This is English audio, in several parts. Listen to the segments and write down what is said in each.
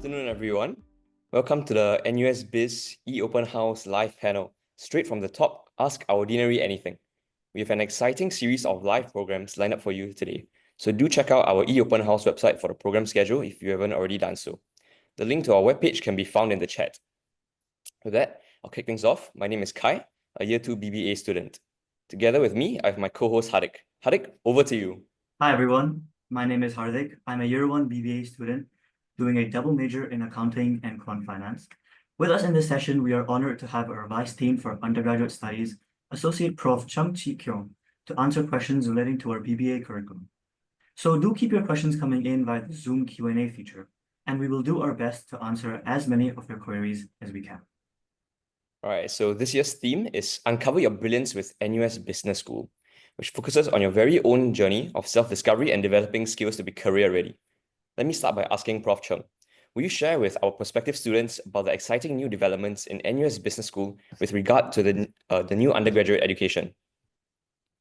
afternoon, everyone. Welcome to the NUS Biz eOpen House live panel, straight from the top, Ask Our Deanery Anything. We have an exciting series of live programs lined up for you today, so do check out our eOpen House website for the program schedule if you haven't already done so. The link to our webpage can be found in the chat. With that, I'll kick things off. My name is Kai, a Year 2 BBA student. Together with me, I have my co-host Hardik. Hardik, over to you. Hi everyone, my name is Hardik. I'm a Year 1 BBA student doing a double major in accounting and quant finance. With us in this session, we are honored to have our Vice Dean for Undergraduate Studies, Associate Prof. Chung Chi Kyong, to answer questions relating to our BBA curriculum. So do keep your questions coming in via the Zoom Q&A feature, and we will do our best to answer as many of your queries as we can. All right, so this year's theme is Uncover Your Brilliance with NUS Business School, which focuses on your very own journey of self-discovery and developing skills to be career-ready. Let me start by asking Prof. Chung, will you share with our prospective students about the exciting new developments in NUS Business School with regard to the new undergraduate education?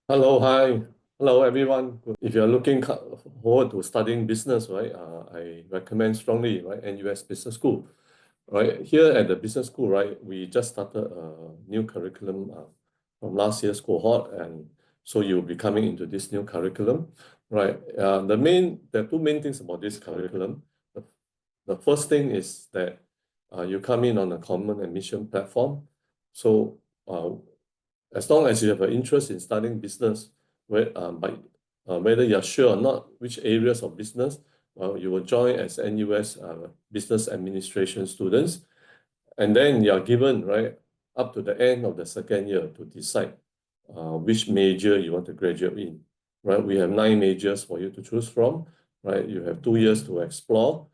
Hello everyone. If you're looking forward to studying business, right, I recommend strongly, right, NUS Business School. Right, here at the business school, right, we just started a new curriculum from last year's cohort, and so you'll be coming into this new curriculum, right? There are two main things about this curriculum. The first thing is that you come in on a common admission platform. So as long as you have an interest in studying business, whether you're sure or not which areas of business, you will join as NUS Business Administration students, and then you are given, right, up to the end of the second year to decide which major you want to graduate in, right? We have 9 majors for you to choose from, right? You have 2 years to explore,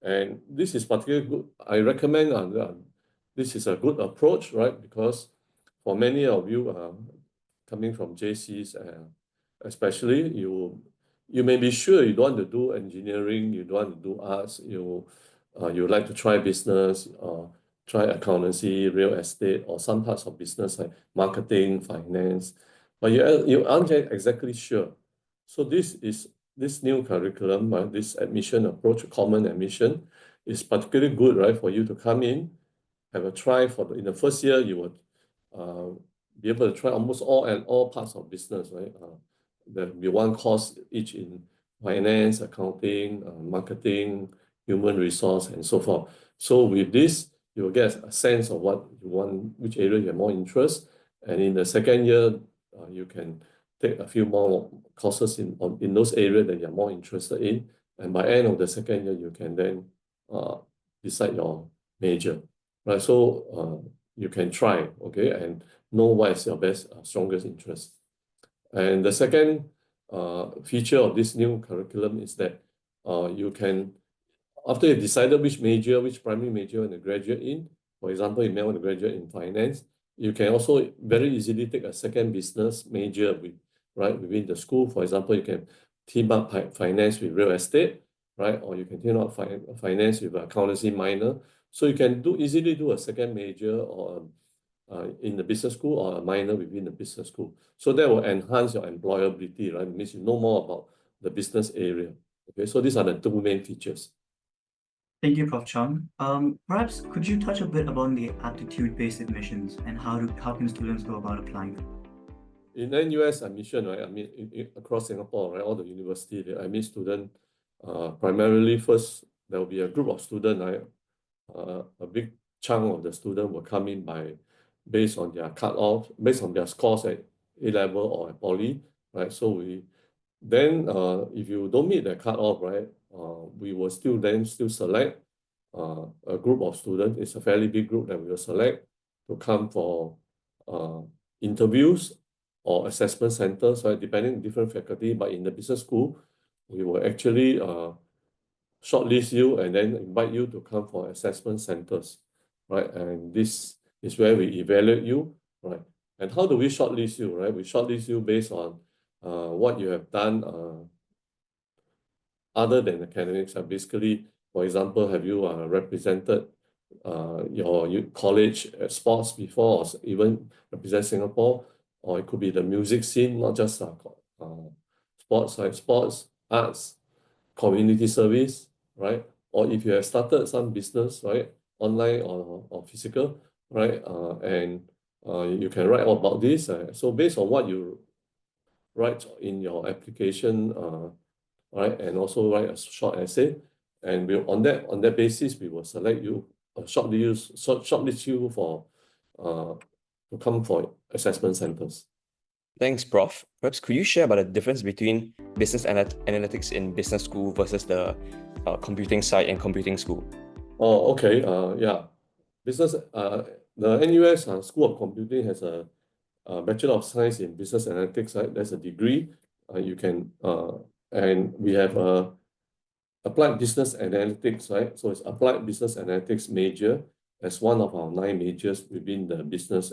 and this is particularly good. I recommend this is a good approach, right? Because for many of you coming from JCs, especially, you may be sure you don't want to do engineering, you don't want to do arts, you like to try business, try accountancy, real estate, or some parts of business like marketing, finance, but you aren't exactly sure. So this new curriculum, this admission approach, common admission, is particularly good, right, for you to come in, have a try in the first year. You would be able to try almost all parts of business, right? There'll be one course each in finance, accounting, marketing, human resource, and so forth. So with this, you will get a sense of what you want, which area you have more interest. And in the second year, you can take a few more courses in those areas that you're more interested in. And by end of the second year, you can then decide your major, right? So you can try, okay, and know what is your best, strongest interest. And the second feature of this new curriculum is that you can, after you've decided which primary major you want to graduate in, for example, you may want to graduate in finance, you can also very easily take a second business major within the school. For example, you can team up finance with real estate, right? Or you can team up finance with accountancy minor. So you can easily do a second major or in the business school or a minor within the business school. So that will enhance your employability, right? It means you know more about the business area. Okay, so these are the 2 main features. Thank you, Prof. Chung. Perhaps could you touch a bit about the aptitude-based admissions and how can students go about applying them? In NUS admission, right, I mean, across Singapore, right, all the universities, they admit students primarily. First, there will be a group of students, right? A big chunk of the student will come in based on their cutoff, based on their scores at A-level or at poly, right? So if you don't meet the cutoff, right, we will still select a group of students. It's a fairly big group that we will select to come for interviews or assessment centers, right, depending on different faculty. But in the business school, we will actually shortlist you and then invite you to come for assessment centers, right? And this is where we evaluate you, right? And how do we shortlist you, right? We shortlist you based on what you have done other than academics. Basically, for example, have you represented your college at sports before, or even represent Singapore? Or it could be the music scene, not just sports, like sports, arts, community service, right? or if you have started some business, right, online or physical, right, and you can write about this. So based on what you write in your application, right, and also write a short essay, and on that basis we will select you, shortlist you for to come for assessment centers. Thanks, Prof. Perhaps could you share about the difference between business analytics in business school versus the computing side and computing school? Oh, okay. Yeah. Business. The NUS School of Computing has a Bachelor of Science in Business Analytics. Right, that's a degree. You can and we have a Applied Business Analytics. Right, so it's Applied Business Analytics major as one of our 9 majors within the Business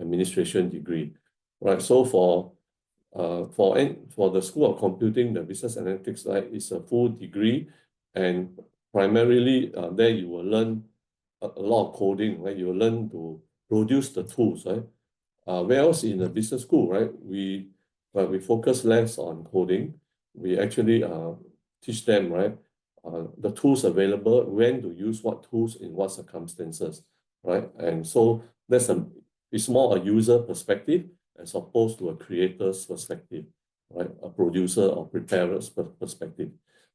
Administration degree. Right. So for the School of Computing, the Business Analytics, right, is a full degree, and primarily there you will learn a lot of coding, right? You will learn to produce the tools, right? Whereas in the business school, right, we focus less on coding. We actually teach them, right, the tools available, when to use what tools in what circumstances, right? And so it's more a user perspective as opposed to a creator's perspective, right? A producer or preparer's perspective,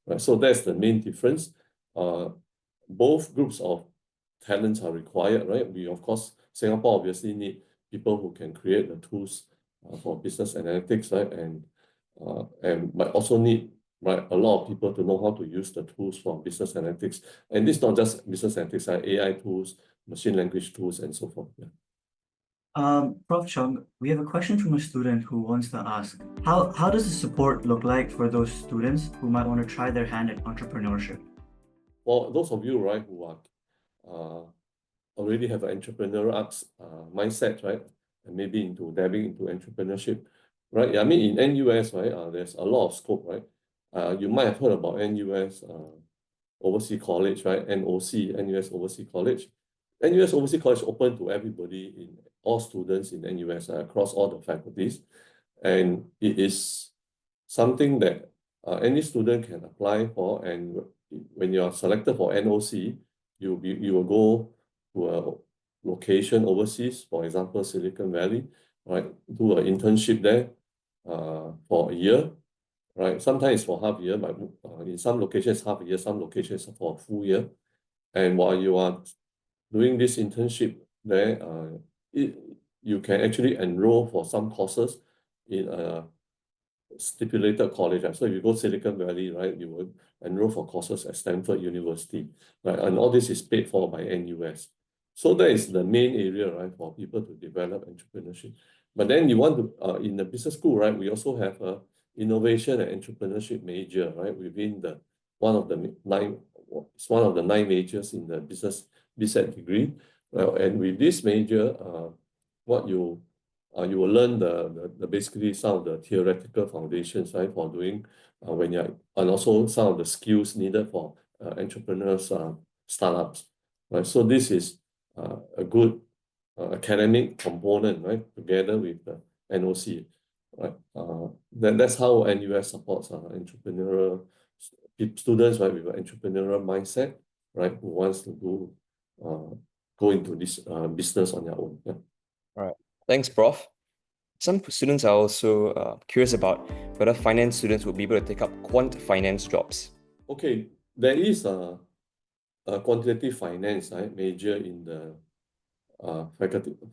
right? So that's the main difference. Both groups of talents are required, right? We, of course, Singapore obviously need people who can create the tools for business analytics, right? And but also need, right, a lot of people to know how to use the tools for business analytics. And this is not just business analytics, right? AI tools, machine language tools, and so forth. Yeah. Prof. Chung, we have a question from a student who wants to ask, how does the support look like for those students who might want to try their hand at entrepreneurship? For those of you, right, who are already have an entrepreneurial mindset, right, and maybe dabbing into entrepreneurship, right? I mean, in NUS, right, there's a lot of scope, right? You might have heard about NUS Overseas College, right? NOC, NUS Overseas College. NUS Overseas College open to everybody, all students in NUS, across all the faculties, and it is something that any student can apply for. And when you are selected for NOC, you will go to a location overseas, for example, Silicon Valley, right? Do an internship there for a year, right? Sometimes for half a year, but in some locations half a year, some locations for a full year. And while you are doing this internship there, you can actually enroll for some courses in a stipulated college. So if you go Silicon Valley, right, you will enroll for courses at Stanford University, right? And all this is paid for by NUS. So that is the main area, right, for people to develop entrepreneurship. But then you want to, in the business school, right, we also have a innovation and entrepreneurship major, right, within one of the 9 majors in the business BIZAD degree. And with this major, what you will learn basically some of the theoretical foundations, right, for doing and also some of the skills needed for entrepreneurs, startups, right? So this is a good academic component, right, together with the NOC, right? That's how NUS supports entrepreneurial students, right, with an entrepreneurial mindset, right, who wants to go into this business on their own. Yeah. All right. Thanks, Prof. Some students are also curious about whether finance students would be able to take up quant finance jobs. Okay, there is a quantitative finance, right, major in the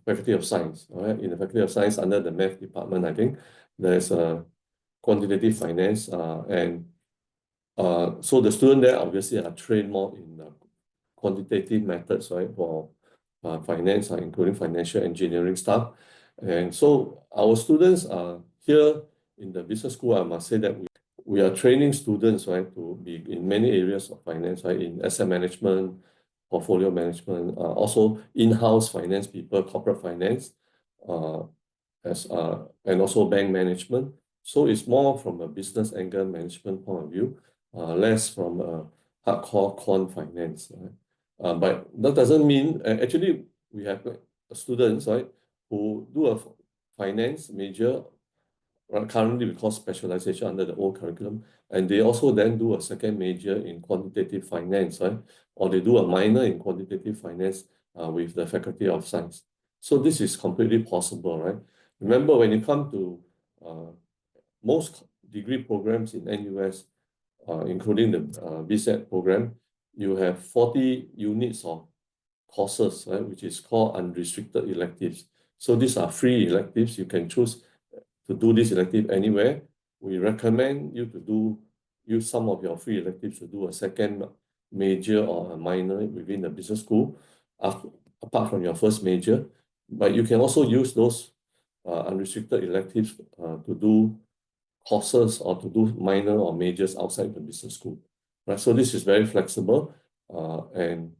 Faculty of Science. All right, in the Faculty of Science under the math department, I think there's a quantitative finance, and so the students there obviously are trained more in quantitative methods, right, for finance, including financial engineering stuff. And so our students are here in the business school. I must say that we are training students, right, to be in many areas of finance, right, in asset management, portfolio management, also in-house finance people, corporate finance, and also bank management. So it's more from a business angle management point of view, less from a hardcore quant finance. Right? But that doesn't mean, actually, we have students, right, who do a finance major Right? Currently, we call specialization under the old curriculum. And they also then do a second major in quantitative finance, right? Or they do a minor in quantitative finance with the Faculty of Science. So this is completely possible, right? Remember, when you come to most degree programs in NUS, including the BIZAD program, you have 40 units of courses, right, which is called unrestricted electives. So these are free electives. You can choose to do this elective anywhere. We recommend you to use some of your free electives to do a second major or a minor within the business school, apart from your first major. But you can also use those unrestricted electives to do courses or to do minor or majors outside the business school. Right? So this is very flexible. And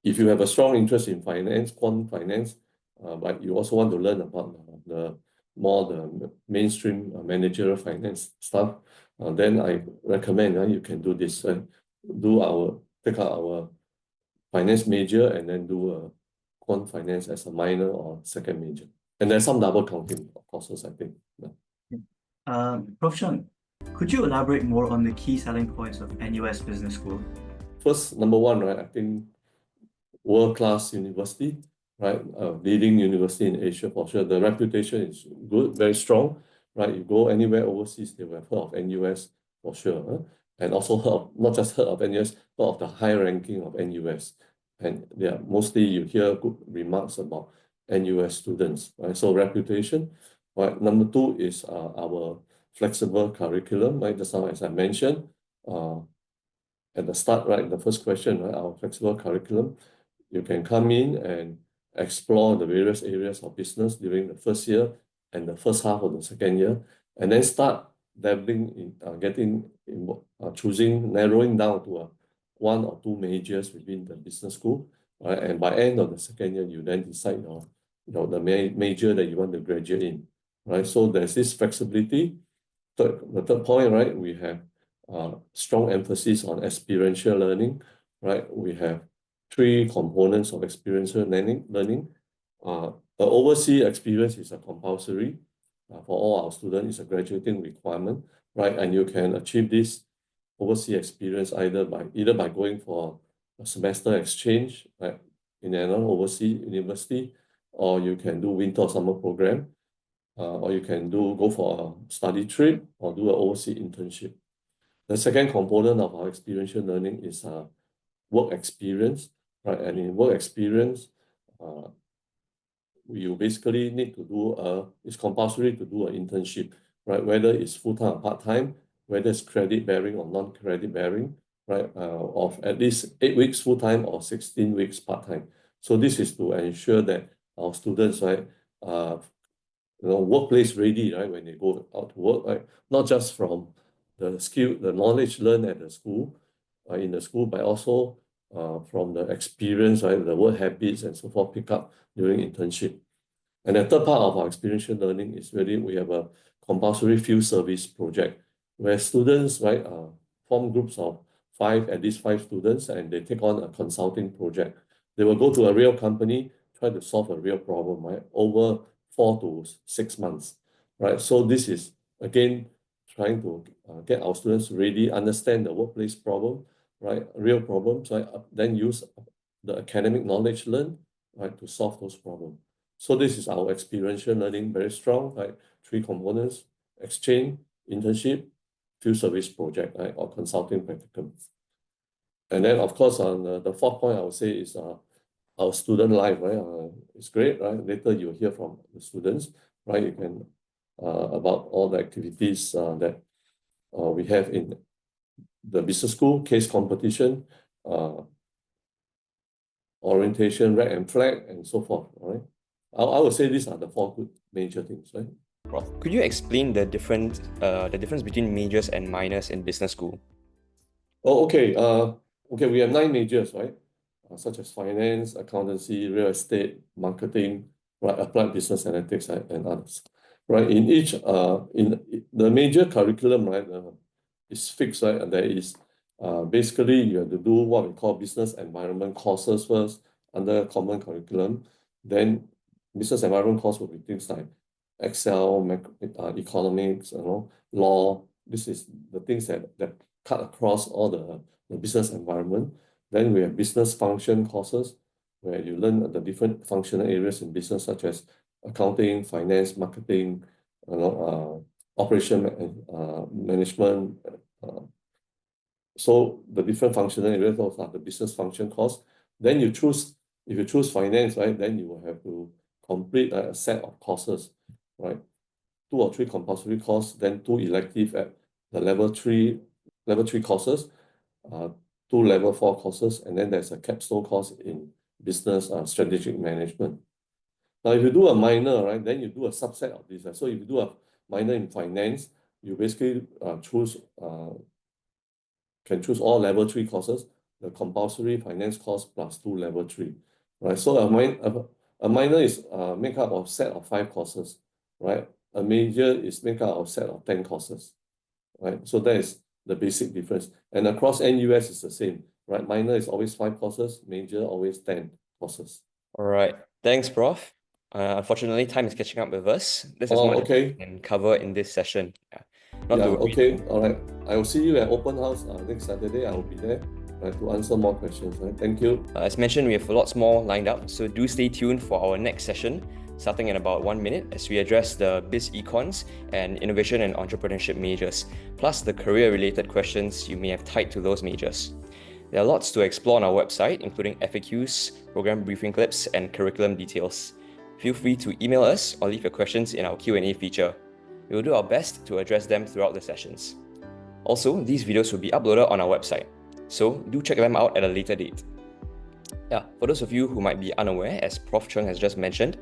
if you have a strong interest in finance, quant finance, but you also want to learn about the mainstream managerial finance stuff, then I recommend you can do this. Take out our finance major and then do a quant finance as a minor or second major. And there's some double counting of courses, I think. Yeah. Prof. Sheng, could you elaborate more on the key selling points of NUS Business School? First, number one, right, I think world-class university, right? Leading university in Asia for sure. The reputation is good, very strong, right? You go anywhere overseas, they will have heard of NUS for sure. And also not just heard of NUS, but of the high ranking of NUS. And mostly you hear good remarks about NUS students, right? So reputation, right? Number two is our flexible curriculum, right? Just now, as I mentioned, at the start, right, the first question, right, our flexible curriculum, you can come in and explore the various areas of business during the first year and the first half of the second year, and then start dabbling in narrowing down to one or two majors within the business school, right? And by end of the second year, you then decide the major that you want to graduate in, right? So there's this flexibility. The third point, right, we have strong emphasis on experiential learning, right? We have three components of experiential learning. The overseas experience is a compulsory for all our students. It's a graduating requirement, right? And you can achieve this overseas experience either by going for a semester exchange, right, in another overseas university, or you can do winter or summer program, or you can go for a study trip or do an overseas internship. The second component of our experiential learning is work experience, right? And in work experience, you basically need to it's compulsory to do an internship, right? Whether it's full-time or part-time, whether it's credit bearing or non-credit bearing, right? Of at least 8 weeks full-time or 16 weeks part-time. So this is to ensure that our students, right, workplace ready, right, when they go out to work, right? Not just from the knowledge learned at the school, in the school, but also from the experience, right, the work habits and so forth pick up during internship. And the third part of our experiential learning is really we have a compulsory field service project where students, right, form groups of at least five students, and they take on a consulting project. They will go to a real company, try to solve a real problem, right, over 4 to 6 months, right? So this is, again, trying to get our students ready, understand the workplace problem, right, real problems, right, then use the academic knowledge learned, right, to solve those problems. So this is our experiential learning, very strong, right, 3 components: exchange, internship, field service project, right, or consulting practicum. And then, of course, on the fourth point I would say is our student life, right? It's great, right? Later you'll hear from the students, right? You can about all the activities that we have in the business school, case competition, orientation, red and flag, and so forth, right? I would say these are the 4 good major things, right? Prof, could you explain the difference between majors and minors in business school? Oh, okay. Okay, we have 9 majors, right? Such as finance, accountancy, real estate, marketing, right, applied business analytics, right, and others. Right, in the major curriculum, right, is fixed, right, and there is basically you have to do what we call business environment courses first under common curriculum. Then business environment course will be things like Excel, economics, law. This is the things that cut across all the business environment. Then we have business function courses, where you learn the different functional areas in business, such as accounting, finance, marketing, operation management. So the different functional areas, those are the business function course. Then if you choose finance, right, then you will have to complete a set of courses, right? 2 or 3 compulsory courses, then 2 elective at the level 3 courses, 2 level 4 courses, and then there's a capstone course in business strategic management. Now, if you do a minor, right, then you do a subset of this. So if you do a minor in finance, you basically can choose all level 3 courses, the compulsory finance course plus 2 level 3, right? So a minor is made up of set of 5 courses, right? A major is made up of set of 10 courses, right? So that is the basic difference. And across NUS is the same, right? Minor is always 5 courses, major always 10 courses. All right. Thanks, Prof. Unfortunately, time is catching up with us. This is much okay. we can cover in this session. Okay. All right. I will see you at open house next Saturday. I will be there to answer more questions. Right? Thank you. As mentioned, we have lots more lined up, so do stay tuned for our next session, starting in about 1 minute, as we address the Biz Econs and Innovation and Entrepreneurship majors, plus the career-related questions you may have tied to those majors. There are lots to explore on our website, including FAQs, program briefing clips, and curriculum details. Feel free to email us or leave your questions in our Q&A feature. We will do our best to address them throughout the sessions. Also, these videos will be uploaded on our website, so do check them out at a later date. For those of you who might be unaware, as Prof. Chung has just mentioned,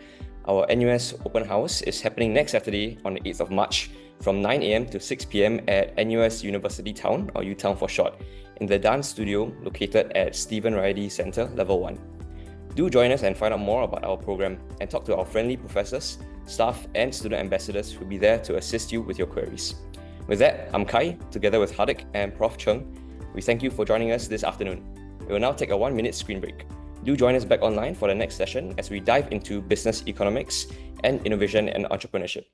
our NUS Open House is happening next Saturday on the 8th of March from 9 AM to 6 PM at NUS University Town, or UTown for short, in the dance studio located at Stephen Ridey Centre, Level 1. Do join us and find out more about our program and talk to our friendly professors, staff, and student ambassadors who will be there to assist you with your queries. With that, I'm Kai, together with Hardik and Prof. Chung. We thank you for joining us this afternoon. We will now take a 1-minute screen break. Do join us back online for the next session as we dive into business economics and innovation and entrepreneurship.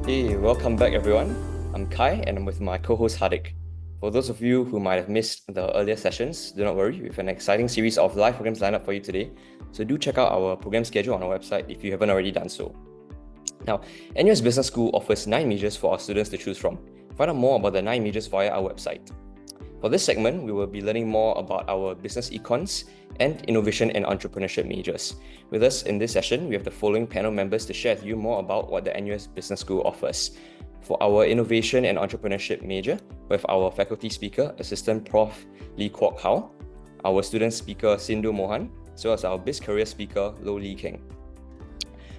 Hey, welcome back everyone. I'm Kai and I'm with my co-host Hardik. For those of you who might have missed the earlier sessions, do not worry, we have an exciting series of live programs lined up for you today. So do check out our program schedule on our website if you haven't already done so. Now, NUS Business School offers 9 majors for our students to choose from. Find out more about the 9 majors via our website. For this segment, we will be learning more about our business econs and innovation and entrepreneurship majors. With us in this session, we have the following panel members to share with you more about what the NUS Business School offers. For our innovation and entrepreneurship major, we have our faculty speaker, Assistant Prof. Lee Kwok Hao, our student speaker, Sindhu Mohan, as well as our Biz Career speaker, Lo Lee Keng.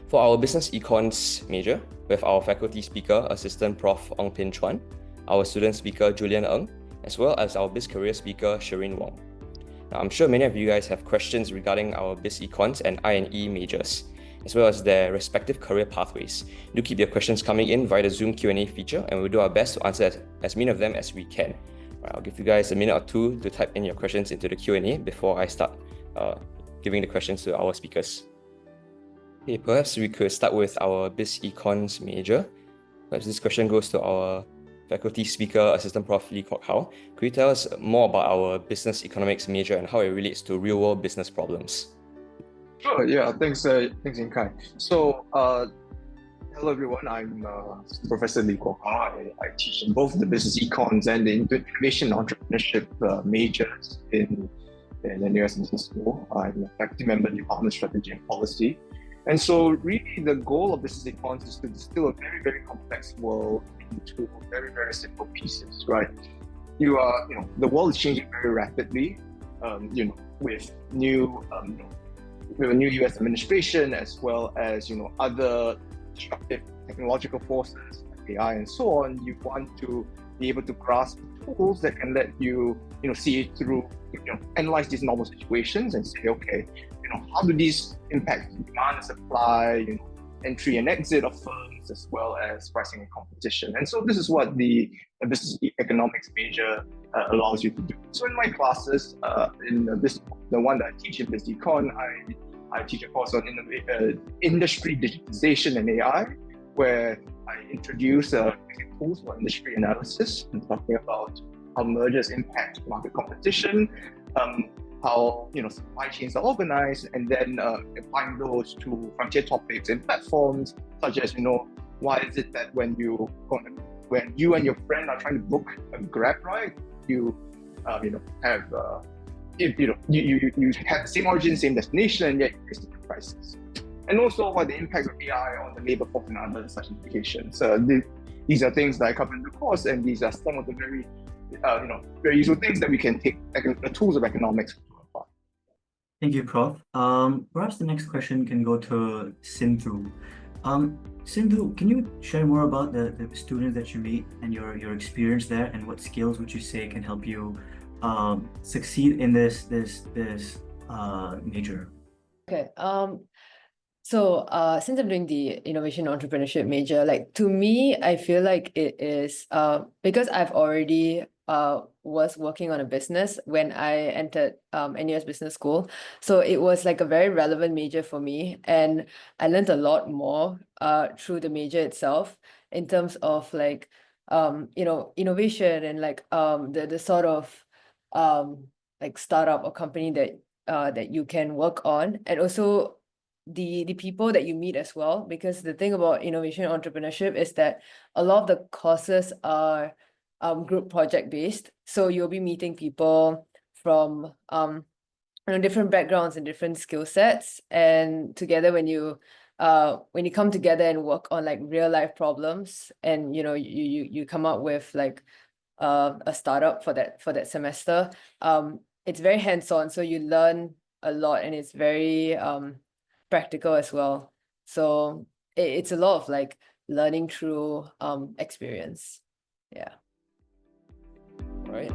For our business econs major, we have our faculty speaker, Assistant Prof. Ong Pin Chuan, our student speaker, Julian Ng, as well as our Biz Career speaker, Shireen Wong. Now, I'm sure many of you guys have questions regarding our Biz Econs and I&E majors, as well as their respective career pathways. Do keep your questions coming in via the Zoom Q&A feature, and we'll do our best to answer as many of them as we can. I'll give you guys a minute or two to type in your questions into the Q&A before I start giving the questions to our speakers. Okay, perhaps we could start with our Biz Econs major. Perhaps this question goes to our faculty speaker, Assistant Prof. Lee Kwok Hao. Could you tell us more about our business economics major and how it relates to real-world business problems? Sure, yeah, thanks Inkai. So, hello everyone, I'm Professor Lee Kwok Hao. I teach in both the business econs and the innovation entrepreneurship majors in NUS Business School. I'm a faculty member in the Department of Strategy and Policy. And so really the goal of business econs is to distill a very, very complex world into very, very simple pieces, right? The world is changing very rapidly, with a new US administration, as well as, other disruptive technological forces like AI and so on. You want to be able to grasp tools that can let you, see it through, analyze these normal situations and say, okay, how do these impact demand and supply, entry and exit of firms, as well as pricing and competition. And so this is what the business economics major allows you to do. So in my classes, the one that I teach in Business Econ, I teach a course on industry digitization and AI, where I introduce tools for industry analysis and talking about how mergers impact market competition, how supply chains are organized, and then applying those to frontier topics and platforms such as why is it that when you and your friend are trying to book a Grab ride, you have you have the same origin, same destination, and yet you face different prices. And also what the impact of AI on the labor force and other such implications. These are things that I cover in the course, and these are some of the very useful things that we can take, the tools of economics. Thank you, Prof. Perhaps the next question can go to Sindhu. Sindhu, can you share more about the students that you meet and your experience there, and what skills would you say can help you succeed in this major? Okay. So since I'm doing the innovation entrepreneurship major, like to me, I feel like it is because I've already was working on a business when I entered NUS Business School. So it was like a very relevant major for me, and I learned a lot more through the major itself in terms of like innovation and like the sort of like startup or company that you can work on, and also the people that you meet as well. Because the thing about innovation entrepreneurship is that a lot of the courses are group project based, so you'll be meeting people from different backgrounds and different skill sets, and together when you come together and work on like real life problems, and you come up with like a startup for that semester, it's very hands-on, so you learn a lot, and it's very practical as well. So it's a lot of like learning through experience. Yeah. All right.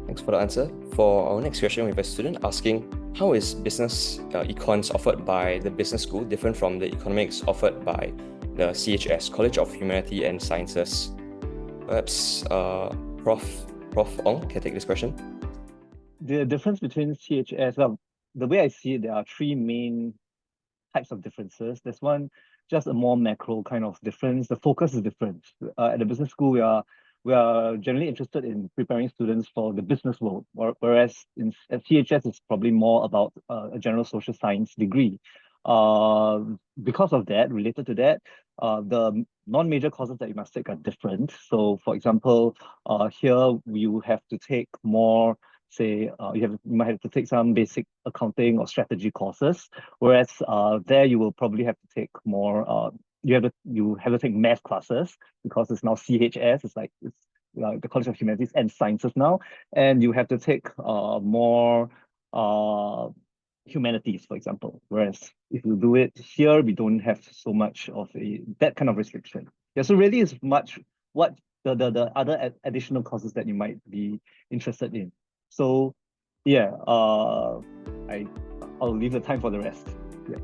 Thanks for the answer. For our next question, we have a student asking, how is business econs offered by the business school different from the economics offered by the CHS, College of Humanity and Sciences? Perhaps Prof. Ong can take this question. The difference between CHS, well, the way I see it, there are three main types of differences. There's one, just a more macro kind of difference. The focus is different. At the business school, we are generally interested in preparing students for the business world, whereas at CHS, it's probably more about a general social science degree. Because of that, related to that, the non-major courses that you must take are different. So, for example, here you have to take more, say, you might have to take some basic accounting or strategy courses, whereas there you will probably have to take more. You have to take math classes, because it's now CHS. It's the College of Humanities and Sciences now, and you have to take more humanities, for example. Whereas if you do it here, we don't have so much of that kind of restriction. Yeah, so really it's much what the other additional courses that you might be interested in. So yeah, I'll leave the time for the rest. Yeah.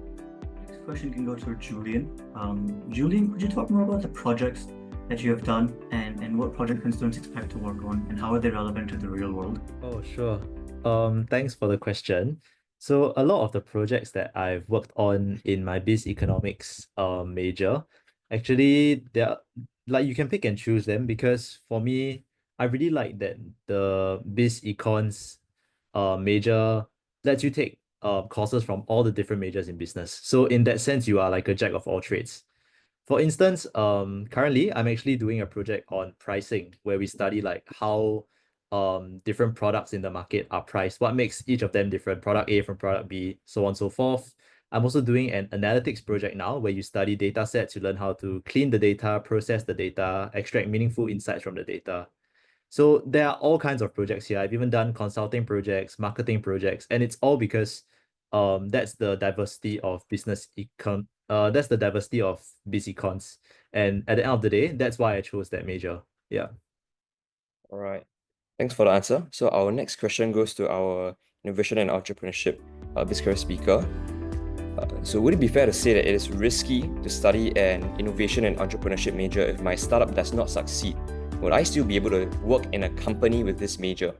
Next question can go to Julian. Julian, could you talk more about the projects that you have done, and what projects can students expect to work on, and how are they relevant to the real world? Oh, sure. Thanks for the question. So a lot of the projects that I've worked on in my biz economics major, actually they're like, you can pick and choose them, because for me, I really like that the biz econs major lets you take courses from all the different majors in business. So in that sense, you are like a jack of all trades. For instance, currently I'm actually doing a project on pricing, where we study like how different products in the market are priced, what makes each of them different, product A from product B, so on and so forth. I'm also doing an analytics project now, where you study data sets, you learn how to clean the data, process the data, extract meaningful insights from the data. So there are all kinds of projects here. I've even done consulting projects, marketing projects, and it's all because that's the diversity of that's the diversity of biz econs. And at the end of the day, that's why I chose that major. Yeah. All right. Thanks for the answer. So our next question goes to our innovation and entrepreneurship biz career speaker. So would it be fair to say that it is risky to study an innovation and entrepreneurship major if my startup does not succeed Would I still be able to work in a company with this major?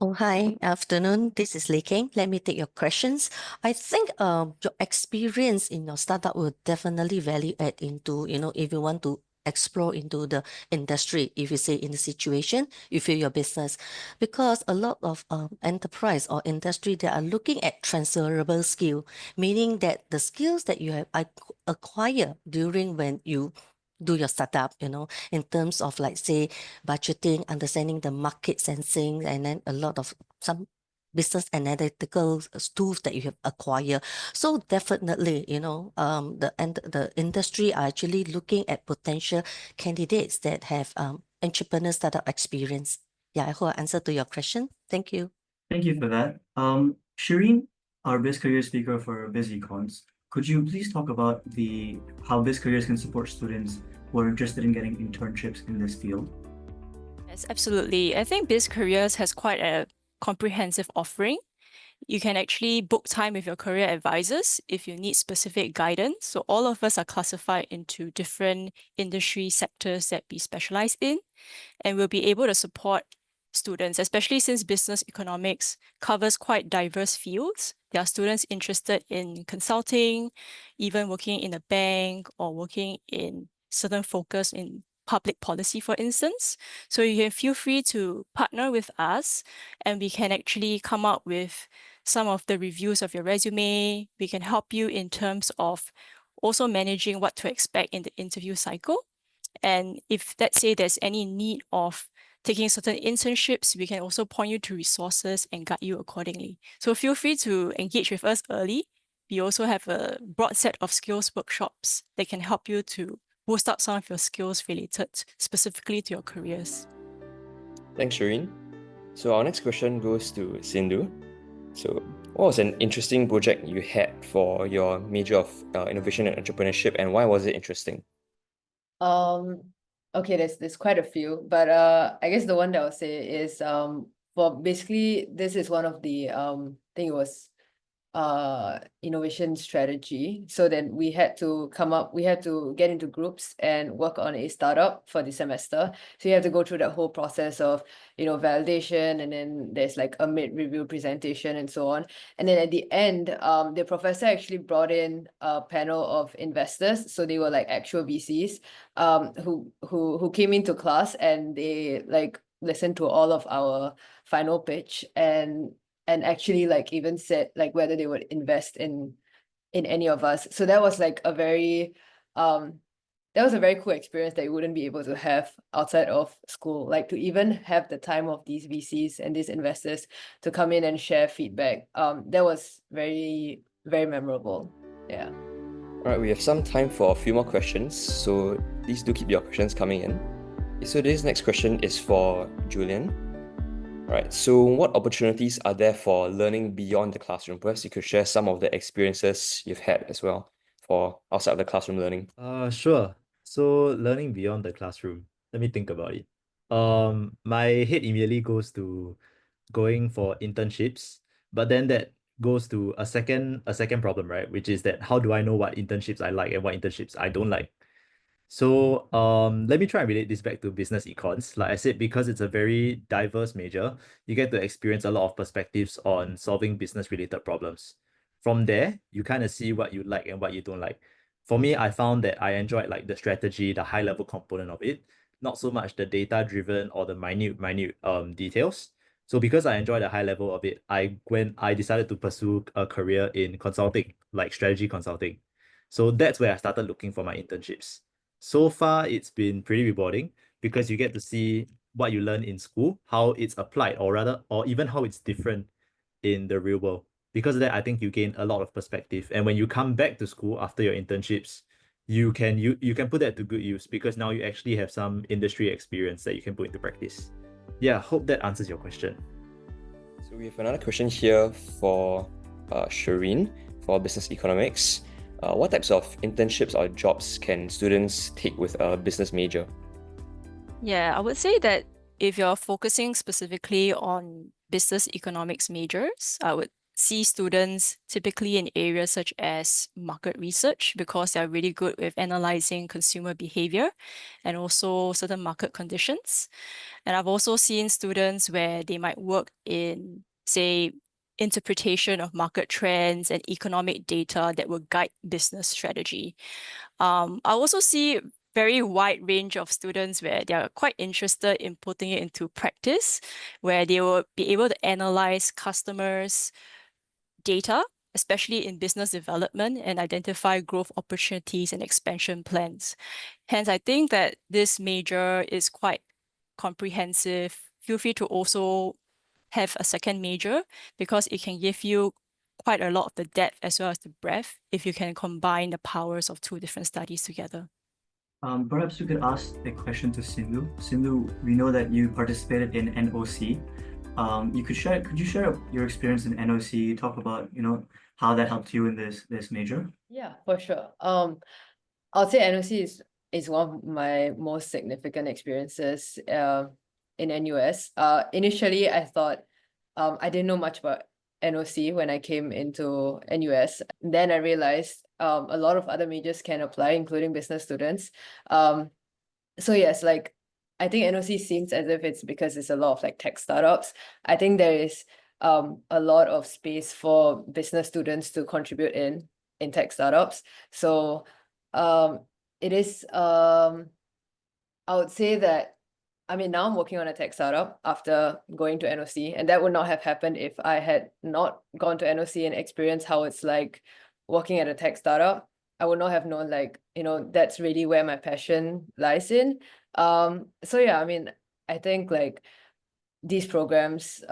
Oh, hi, afternoon. This is Lei Keng. Let me take your questions. I think your experience in your startup will definitely value add into, if you want to explore into the industry, if you say in the situation, you feel your business. Because a lot of enterprise or industry, they are looking at transferable skill, meaning that the skills that you have acquire during when you do your startup, in terms of like say budgeting, understanding the market sensing, and then a lot of some business analytical tools that you have acquired. So definitely, the industry are actually looking at potential candidates that have entrepreneur startup experience. Yeah, I hope I answered to your question. Thank you. Thank you for that. Shireen, our Biz Career speaker for BizEcons, could you please talk about how Biz Careers can support students who are interested in getting internships in this field? Yes, absolutely. I think Biz Careers has quite a comprehensive offering. You can actually book time with your career advisors if you need specific guidance. So all of us are classified into different industry sectors that we specialize in, and we'll be able to support students, especially since business economics covers quite diverse fields. There are students interested in consulting, even working in a bank or working in certain focus in public policy, for instance. So you can feel free to partner with us, and we can actually come up with some of the reviews of your resume. We can help you in terms of also managing what to expect in the interview cycle. And if, let's say, there's any need of taking certain internships, we can also point you to resources and guide you accordingly. So feel free to engage with us early. We also have a broad set of skills workshops that can help you to boost up some of your skills related specifically to your careers. Thanks, Shireen. So our next question goes to Sindhu. So what was an interesting project you had for your major of innovation and entrepreneurship, and why was it interesting? Okay, there's quite a few, but I guess the one that I'll say is for basically this is one of the I think it was innovation strategy. So then we had to get into groups and work on a startup for the semester. So you have to go through that whole process of, validation, and then there's like a mid-review presentation and so on. And then at the end, the professor actually brought in a panel of investors. So they were like actual VCs who came into class, and they like listened to all of our final pitch and actually like even said like whether they would invest in any of us. So that was like a very cool experience that you wouldn't be able to have outside of school, like to even have the time of these VCs and these investors to come in and share feedback. That was very, very memorable. Yeah. All right, we have some time for a few more questions, so please do keep your questions coming in. So this next question is for Julian. All right, so what opportunities are there for learning beyond the classroom? Perhaps you could share some of the experiences you've had as well for outside of the classroom learning. Sure. So learning beyond the classroom. Let me think about it. My head immediately goes to going for internships, but then that goes to a second problem, right? Which is that how do I know what internships I like and what internships I don't like? So let me try and relate this back to business econs. Like I said, because it's a very diverse major, you get to experience a lot of perspectives on solving business-related problems. From there, you kind of see what you like and what you don't like. For me, I found that I enjoyed like the strategy, the high-level component of it, not so much the data-driven or the minute details. So because I enjoyed the high level of it, I decided to pursue a career in consulting, like strategy consulting. So that's where I started looking for my internships. So far, it's been pretty rewarding because you get to see what you learn in school, how it's applied, or even how it's different in the real world. Because of that, I think you gain a lot of perspective. And when you come back to school after your internships, you can put that to good use because now you actually have some industry experience that you can put into practice. Yeah, hope that answers your question. So we have another question here for Shireen for business economics. What types of internships or jobs can students take with a business major? Yeah, I would say that if you're focusing specifically on business economics majors, I would see students typically in areas such as market research because they're really good with analyzing consumer behavior and also certain market conditions. And I've also seen students where they might work in, say, interpretation of market trends and economic data that will guide business strategy. I also see very wide range of students where they are quite interested in putting it into practice, where they will be able to analyze customers' data, especially in business development, and identify growth opportunities and expansion plans. Hence, I think that this major is quite comprehensive. Feel free to also have a second major because it can give you quite a lot of the depth as well as the breadth if you can combine the powers of two different studies together. Perhaps we could ask a question to Sindhu. Sindhu, we know that you participated in NOC. Could you share your experience in NOC, talk about, how that helped you in this major? Yeah, for sure. I'll say NOC is one of my most significant experiences in NUS. Initially, I thought I didn't know much about NOC when I came into NUS. Then I realized a lot of other majors can apply, including business students. So yes, like I think NOC seems as if it's because it's a lot of like tech startups. I think there is a lot of space for business students to contribute in tech startups. So it is I would say that now I'm working on a tech startup after going to NOC, and that would not have happened if I had not gone to NOC and experienced how it's like working at a tech startup. I would not have known that's really where my passion lies in. So yeah, I think like these programs,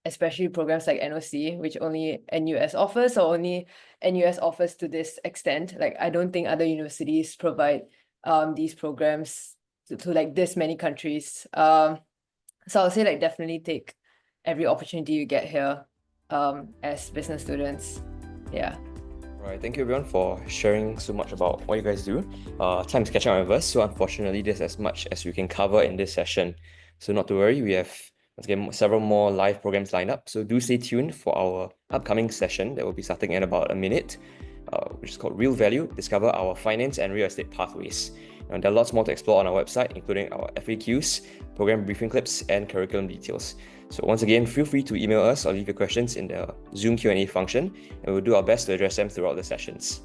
especially programs like NOC, which only NUS offers, or only NUS offers to this extent. Like I don't think other universities provide these programs to like this many countries. So I'll say like definitely take every opportunity you get here as business students. Yeah. Right, thank you everyone for sharing so much about what you guys do. Time's catching up with us, so unfortunately there's as much as we can cover in this session. So not to worry, we have once again several more live programs lined up. So do stay tuned for our upcoming session that will be starting in about a minute, which is called Real Value, Discover Our Finance and Real Estate Pathways. And there are lots more to explore on our website, including our FAQs, program briefing clips, and curriculum details. So once again, feel free to email us or leave your questions in the Zoom Q&A function, and we'll do our best to address them throughout the sessions.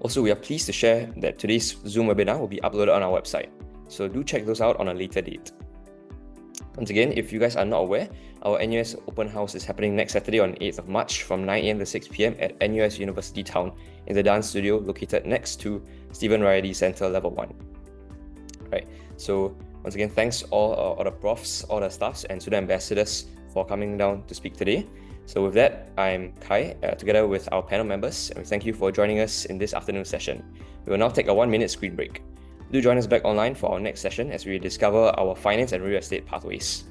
Also, we are pleased to share that today's Zoom webinar will be uploaded on our website, so do check those out on a later date. Once again, if you guys are not aware, our NUS Open House is happening next Saturday on 8th of March from 9 AM to 6 PM at NUS University Town in the dance studio located next to Stephen Riley Center Level 1. Right, so once again, thanks all the profs, all the staffs, and student ambassadors for coming down to speak today. So with that, I'm Kai, together with our panel members, and we thank you for joining us in this afternoon session. We will now take a 1-minute screen break. Do join us back online for our next session as we discover our finance and real estate pathways.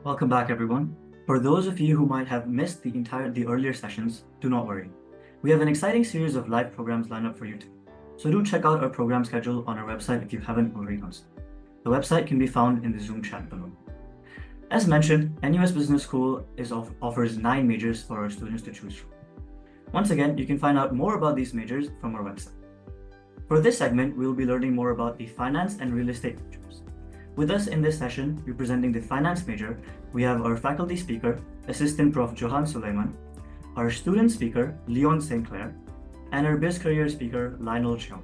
Welcome back, everyone. For those of you who might have missed the earlier sessions, do not worry. We have an exciting series of live programs lined up for you too. So do check out our program schedule on our website if you haven't already done so. The website can be found in the Zoom chat below. As mentioned, NUS Business School offers 9 majors for our students to choose from. Once again, you can find out more about these majors from our website. For this segment, we will be learning more about the finance and real estate majors. With us in this session, representing the finance major, we have our faculty speaker, Assistant Prof. Johan Suleiman, our student speaker, Leon St. Clair, and our biz career speaker, Lionel Cheong.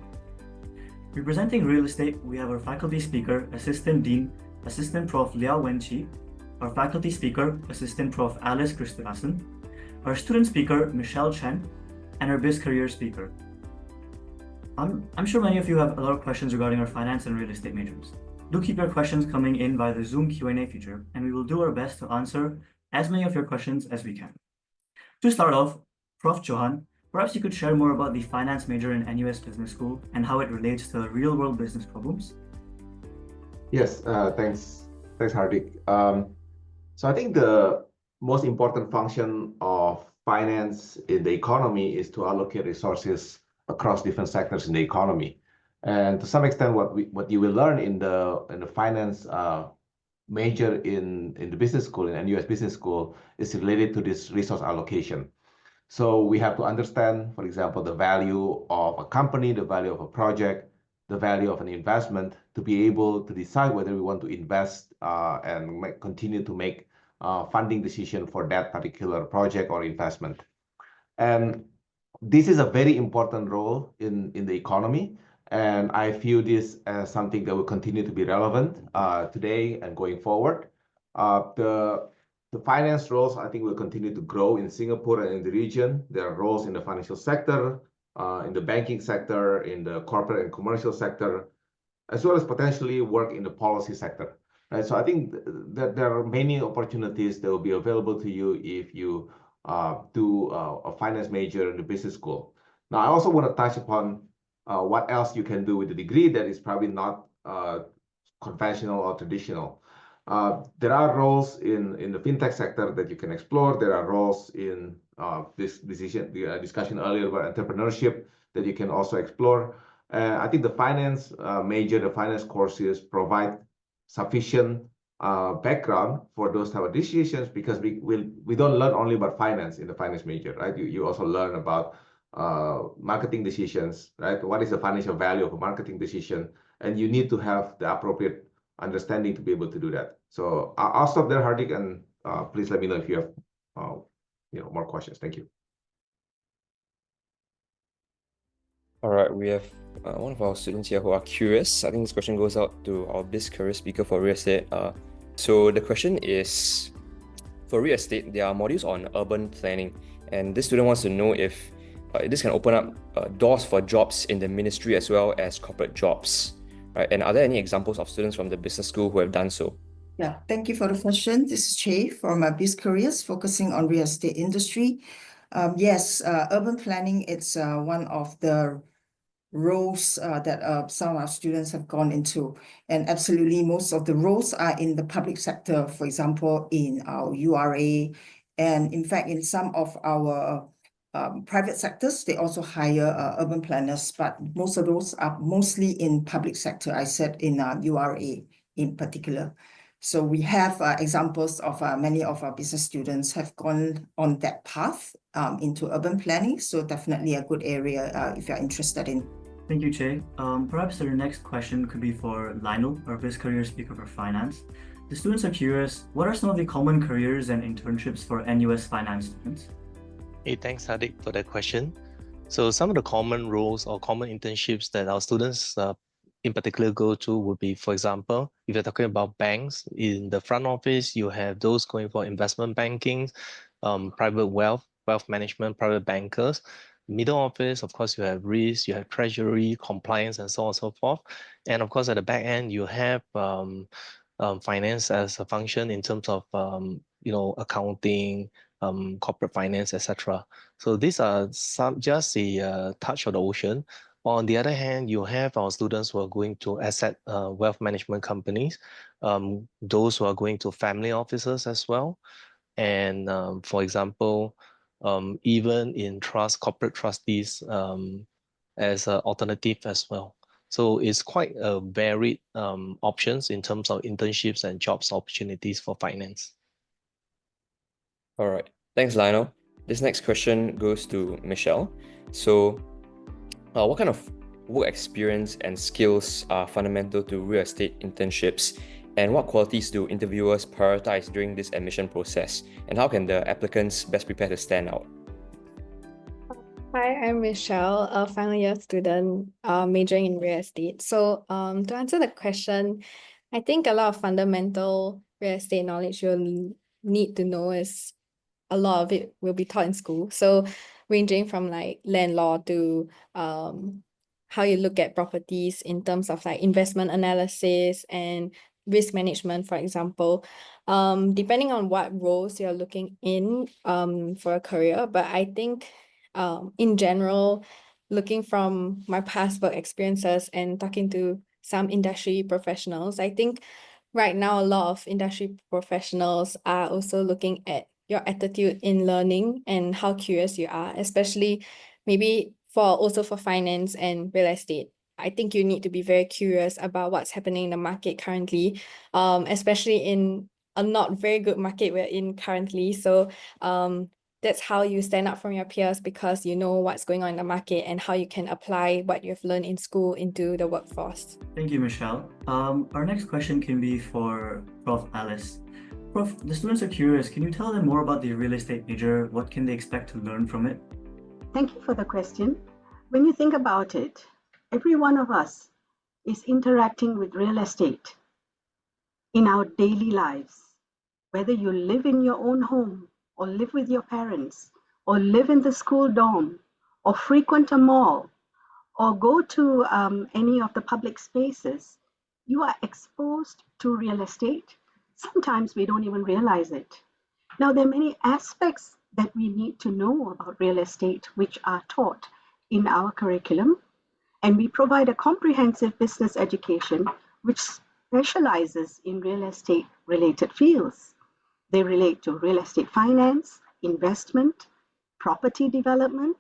Representing real estate, we have our faculty speaker, Assistant Dean, Assistant Prof. Liao Wenqi, our faculty speaker, Assistant Prof. Alice Christopherson, our student speaker, Michelle Chen, and our biz career speaker. I'm sure many of you have a lot of questions regarding our finance and real estate majors. Do keep your questions coming in via the Zoom Q&A feature, and we will do our best to answer as many of your questions as we can. To start off, Prof. Johan, perhaps you could share more about the finance major in NUS Business School and how it relates to real-world business problems. Yes, thanks, Hardik. So I think the most important function of finance in the economy is to allocate resources across different sectors in the economy. And to some extent, what you will learn in the finance major in the business school, in NUS Business School, is related to this resource allocation. So we have to understand, for example, the value of a company, the value of a project, the value of an investment, to be able to decide whether we want to invest and continue to make funding decision for that particular project or investment. And this is a very important role in the economy. And I view this as something that will continue to be relevant today and going forward. The finance roles, I think, will continue to grow in Singapore and in the region. There are roles in the financial sector, in the banking sector, in the corporate and commercial sector, as well as potentially work in the policy sector. Right? So I think that there are many opportunities that will be available to you if you do a finance major in the business school. Now, I also want to touch upon what else you can do with the degree that is probably not conventional or traditional. There are roles in the fintech sector that you can explore. There are roles in this discussion earlier about entrepreneurship that you can also explore. I think the finance major, the finance courses provide sufficient background for those type of decisions, because we don't learn only about finance in the finance major, right? You also learn about marketing decisions, right? What is the financial value of a marketing decision? And you need to have the appropriate understanding to be able to do that. So I'll stop there, Hardik, and please let me know if you have more questions. Thank you. All right, we have one of our students here who are curious. I think this question goes out to our Biz Career Speaker for real estate. So the question is, for real estate, there are modules on urban planning, and this student wants to know if this can open up doors for jobs in the ministry as well as corporate jobs, right? And are there any examples of students from the business school who have done so? Yeah, thank you for the question. This is Che from Biz Careers, focusing on real estate industry. Yes, urban planning, it's one of the roles that some of our students have gone into. And absolutely, most of the roles are in the public sector, for example, in our URA. And in fact, in some of our private sectors, they also hire urban planners, but most of those are mostly in public sector. I said in URA in particular. So we have examples of many of our business students have gone on that path into urban planning. So definitely a good area if you're interested in. Thank you, Che. Perhaps the next question could be for Lionel, our Biz Career Speaker for Finance. The students are curious, what are some of the common careers and internships for NUS finance students? Hey, thanks, Hardik, for that question. So some of the common roles or common internships that our students in particular go to would be, for example, if you're talking about banks, in the front office, you have those going for investment banking, private wealth management, private bankers. Middle office, of course, you have risk, you have treasury, compliance, and so on and so forth. And of course, at the back end, you have finance as a function in terms of accounting, corporate finance, etc. So these are just a touch of the ocean. On the other hand, you have our students who are going to asset wealth management companies, those who are going to family offices as well. And for example, even in corporate trustees as an alternative as well. So it's quite a varied options in terms of internships and jobs opportunities for finance. All right, thanks, Lionel. This next question goes to Michelle. So what kind of work experience and skills are fundamental to real estate internships? And what qualities do interviewers prioritize during this admission process? And how can the applicants best prepare to stand out? Hi, I'm Michelle, a final year student majoring in real estate. So to answer the question, I think a lot of fundamental real estate knowledge you'll need to know is a lot of it will be taught in school. So ranging from like land law to how you look at properties in terms of like investment analysis and risk management, for example, depending on what roles you're looking in for a career. But I think in general, looking from my past work experiences and talking to some industry professionals, I think right now a lot of industry professionals are also looking at your attitude in learning and how curious you are, especially maybe for finance and real estate. I think you need to be very curious about what's happening in the market currently, especially in a not very good market we're in currently. So that's how you stand out from your peers, because you know what's going on in the market and how you can apply what you've learned in school into the workforce. Thank you, Michelle. Our next question can be for Prof. Alice. Prof, the students are curious. Can you tell them more about the real estate major? What can they expect to learn from it? Thank you for the question. When you think about it, every one of us is interacting with real estate in our daily lives. Whether you live in your own home, or live with your parents, or live in the school dorm, or frequent a mall, or go to any of the public spaces, you are exposed to real estate. Sometimes we don't even realize it. Now, there are many aspects that we need to know about real estate which are taught in our curriculum, and we provide a comprehensive business education which specializes in real estate related fields. They relate to real estate finance, investment, property development,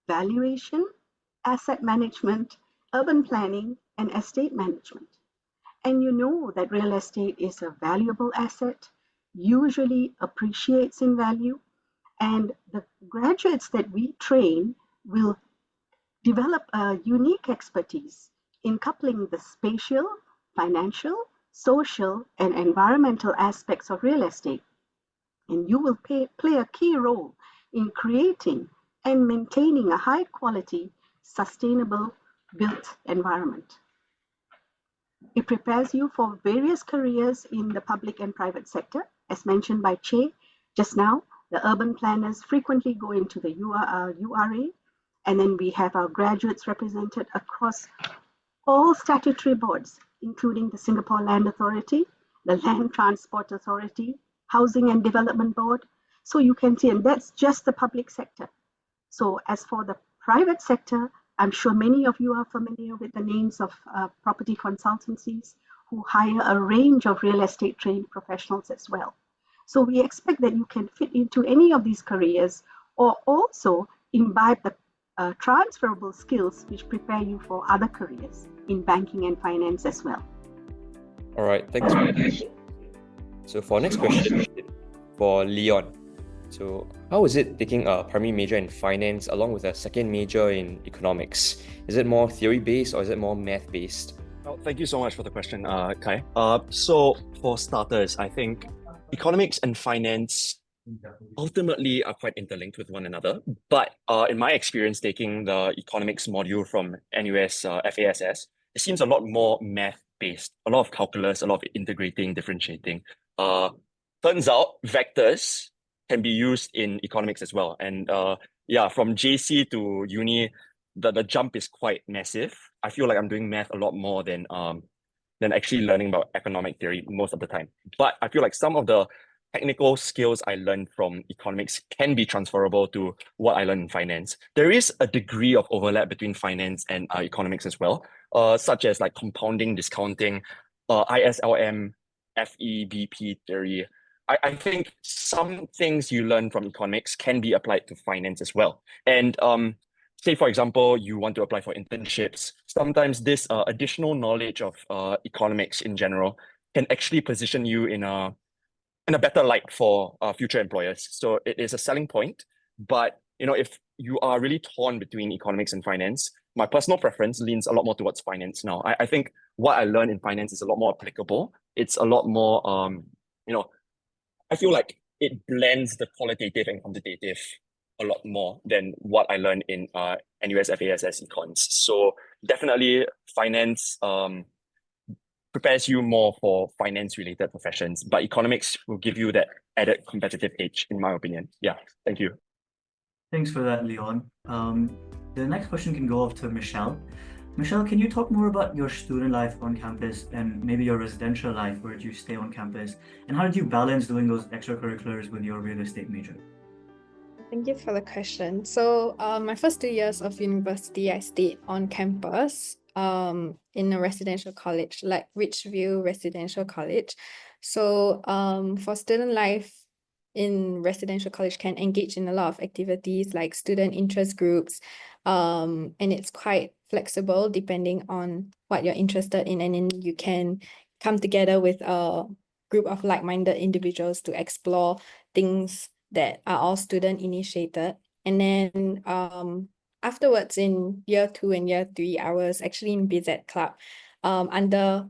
valuation, asset management, urban planning, and estate management. And you know that real estate is a valuable asset, usually appreciates in value, and the graduates that we train will develop a unique expertise in coupling the spatial, financial, social, and environmental aspects of real estate. And you will play a key role in creating and maintaining a high quality, sustainable built environment. It prepares you for various careers in the public and private sector. As mentioned by Che just now, the urban planners frequently go into the URA, and then we have our graduates represented across all statutory boards, including the Singapore Land Authority, the Land Transport Authority, Housing and Development Board. So you can see, and that's just the public sector. So as for the private sector, I'm sure many of you are familiar with the names of property consultancies who hire a range of real estate trained professionals as well. So we expect that you can fit into any of these careers, or also imbibe the transferable skills which prepare you for other careers in banking and finance as well. All right, thanks for that. So for our next question, for Leon. So how is it taking a primary major in finance along with a second major in economics? Is it more theory-based or is it more math-based? Oh, thank you so much for the question, Kai. So for starters, I think economics and finance ultimately are quite interlinked with one another. But in my experience taking the economics module from NUS FASS, it seems a lot more math-based, a lot of calculus, a lot of integrating, differentiating. Turns out vectors can be used in economics as well. And yeah, from JC to uni, the jump is quite massive. I feel like I'm doing math a lot more than actually learning about economic theory most of the time. But I feel like some of the technical skills I learned from economics can be transferable to what I learned in finance. There is a degree of overlap between finance and economics as well, such as like compounding, discounting, ISLM, FEBP theory. I think some things you learn from economics can be applied to finance as well. And say, for example, you want to apply for internships, sometimes this additional knowledge of economics in general can actually position you in a better light for future employers. So it is a selling point. But you know, if you are really torn between economics and finance, my personal preference leans a lot more towards finance now. I think what I learned in finance is a lot more applicable. It's a lot more, you know, I feel like it blends the qualitative and quantitative a lot more than what I learned in NUS FASS Econs. So definitely finance prepares you more for finance-related professions, but economics will give you that added competitive edge, in my opinion. Yeah, thank you. Thanks for that, Leon. The next question can go off to Michelle. Michelle, can you talk more about your student life on campus and maybe your residential life? Where did you stay on campus? And how did you balance doing those extracurriculars with your real estate major? Thank you for the question. So my first 2 years of university, I stayed on campus in a residential college, like Ridgeview Residential College. So for student life, in residential college can engage in a lot of activities like student interest groups, and it's quite flexible depending on what you're interested in, and then you can come together with a group of like-minded individuals to explore things that are all student initiated. And then afterwards in year 2 and year 3, I was actually in BIZAD club under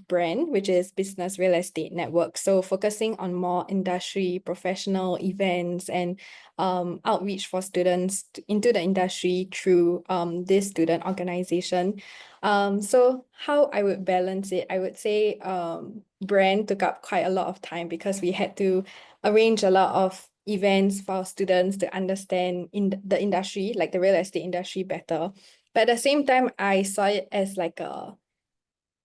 brand, which is Business Real Estate Network. So focusing on more industry, professional events and outreach for students into the industry through this student organization. So how I would balance it, I would say brand took up quite a lot of time because we had to arrange a lot of events for students to understand in the industry, like the real estate industry better. But at the same time, I saw it as like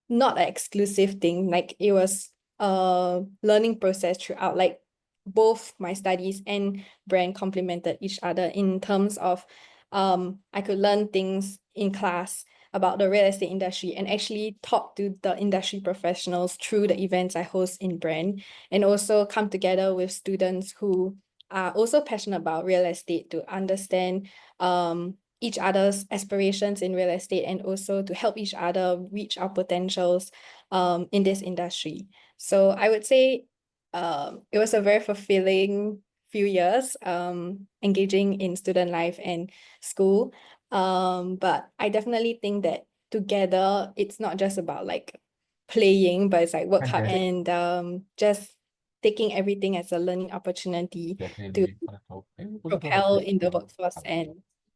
not an exclusive thing. Like it was a learning process throughout. Like both my studies and brand complemented each other in terms of I could learn things in class about the real estate industry and actually talk to the industry professionals through the events I host in brand, and also come together with students who are also passionate about real estate to understand each other's aspirations in real estate and also to help each other reach our potentials in this industry. So I would say it was a very fulfilling few years engaging in student life and school. But I definitely think that together it's not just about like playing, but it's like work hard and just taking everything as a learning opportunity to propel in the workforce and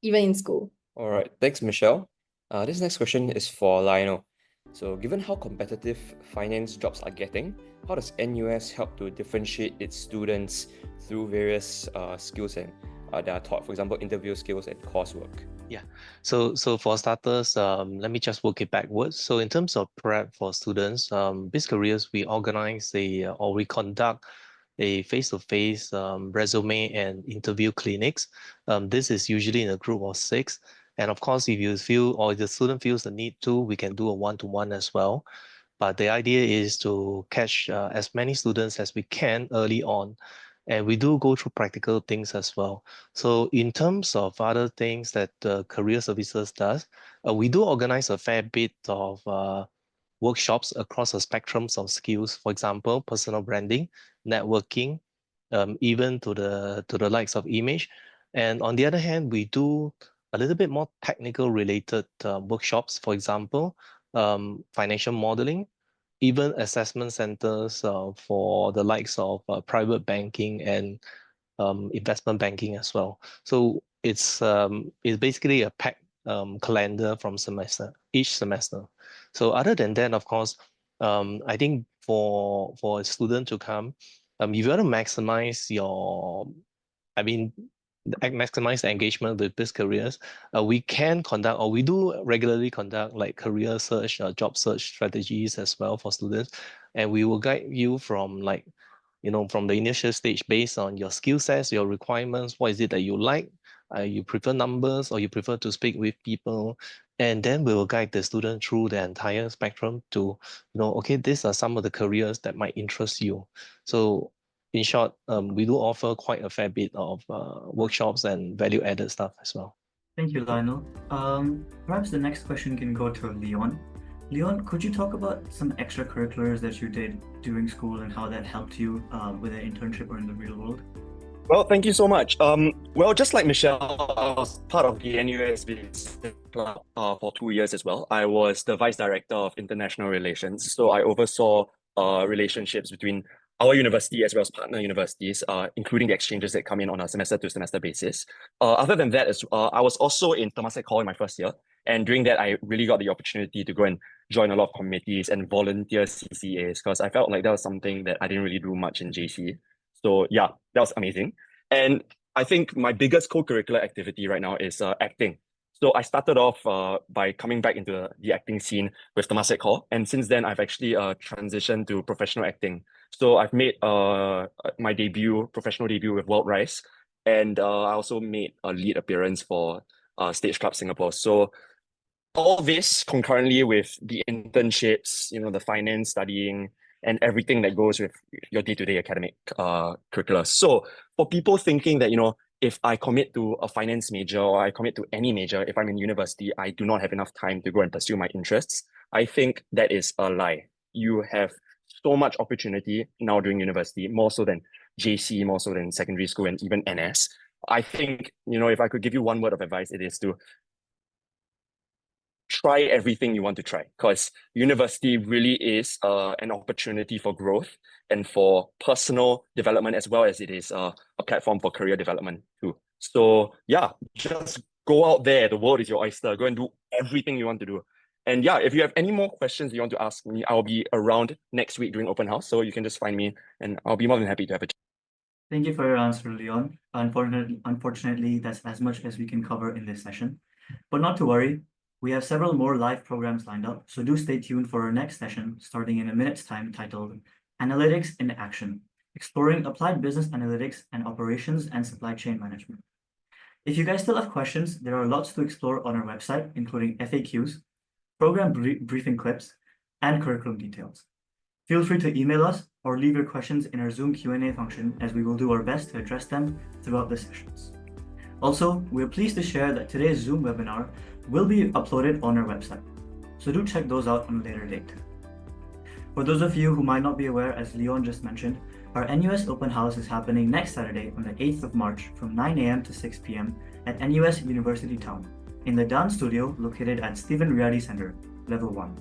even in school. All right, thanks, Michelle. This next question is for Lionel. So, given how competitive finance jobs are getting, how does NUS help to differentiate its students through various skills and that are taught, for example, interview skills and coursework? Yeah. So for starters, let me just work it backwards. So in terms of prep for students, BizCareers, we organize or we conduct a face-to-face resume and interview clinics. This is usually in a group of 6. And of course, if you feel or the student feels the need to, we can do a one-to-one as well. But the idea is to catch as many students as we can early on. And we do go through practical things as well. So in terms of other things that Career Services does, we do organize a fair bit of workshops across the spectrums of skills. For example, personal branding, networking, even to the likes of image. And on the other hand, we do a little bit more technical related workshops. For example, financial modeling, even assessment centers for the likes of private banking and investment banking as well. So it's basically a packed calendar from each semester. So other than that, of course, I think for a student to come, if you want to maximize maximize the engagement with BizCareers, we can conduct, or we do regularly conduct like career search, job search strategies as well for students. And we will guide you from from the initial stage based on your skill sets, your requirements, what is it that you like? You prefer numbers or you prefer to speak with people? And then we will guide the student through the entire spectrum to, okay, these are some of the careers that might interest you. So in short, we do offer quite a fair bit of workshops and value-added stuff as well. Thank you, Lionel. Perhaps the next question can go to Leon. Leon, could you talk about some extracurriculars that you did during school and how that helped you with an internship or in the real world? Well, thank you so much. Well, just like Michelle, I was part of the NUS BBA club for 2 years as well. I was the Vice Director of International Relations, so I oversaw relationships between our university as well as partner universities, including the exchanges that come in on a semester-to-semester basis. Other than that, I was also in Temasek Hall in my first year, and during that, I really got the opportunity to go and join a lot of committees and volunteer CCAs because I felt like that was something that I didn't really do much in JC. So yeah, that was amazing. And I think my biggest co-curricular activity right now is acting. So I started off by coming back into the acting scene with Temasek Hall. And since then, I've actually transitioned to professional acting. So I've made my professional debut with World Rise. And I also made a lead appearance for Stage Club Singapore. So all this concurrently with the internships, the finance studying, and everything that goes with your day-to-day academic curricula. So for people thinking that, if I commit to a finance major or I commit to any major, if I'm in university, I do not have enough time to go and pursue my interests, I think that is a lie. You have so much opportunity now during university, more so than JC, more so than secondary school and even NS. I think, if I could give you one word of advice, it is to try everything you want to try, because university really is an opportunity for growth and for personal development, as well as it is a platform for career development too. So yeah, just go out there. The world is your oyster. Go and do everything you want to do. And yeah, if you have any more questions you want to ask me, I'll be around next week during open house. So you can just find me and I'll be more than happy to have a chat. Thank you for your answer, Leon. Unfortunately, that's as much as we can cover in this session. But not to worry, we have several more live programs lined up, so do stay tuned for our next session starting in a minute's time, titled Analytics in Action, Exploring Applied Business Analytics and Operations and Supply Chain Management. If you guys still have questions, there are lots to explore on our website, including FAQs, program briefing clips, and curriculum details. Feel free to email us or leave your questions in our Zoom Q&A function, as we will do our best to address them throughout the sessions. Also, we are pleased to share that today's Zoom webinar will be uploaded on our website, so do check those out on a later date. For those of you who might not be aware, as Leon just mentioned, our NUS Open House is happening next Saturday on the 8th of March from 9 a.m. to 6 p.m. at NUS University Town in the dance studio located at Stephen Riady Center, Level 1.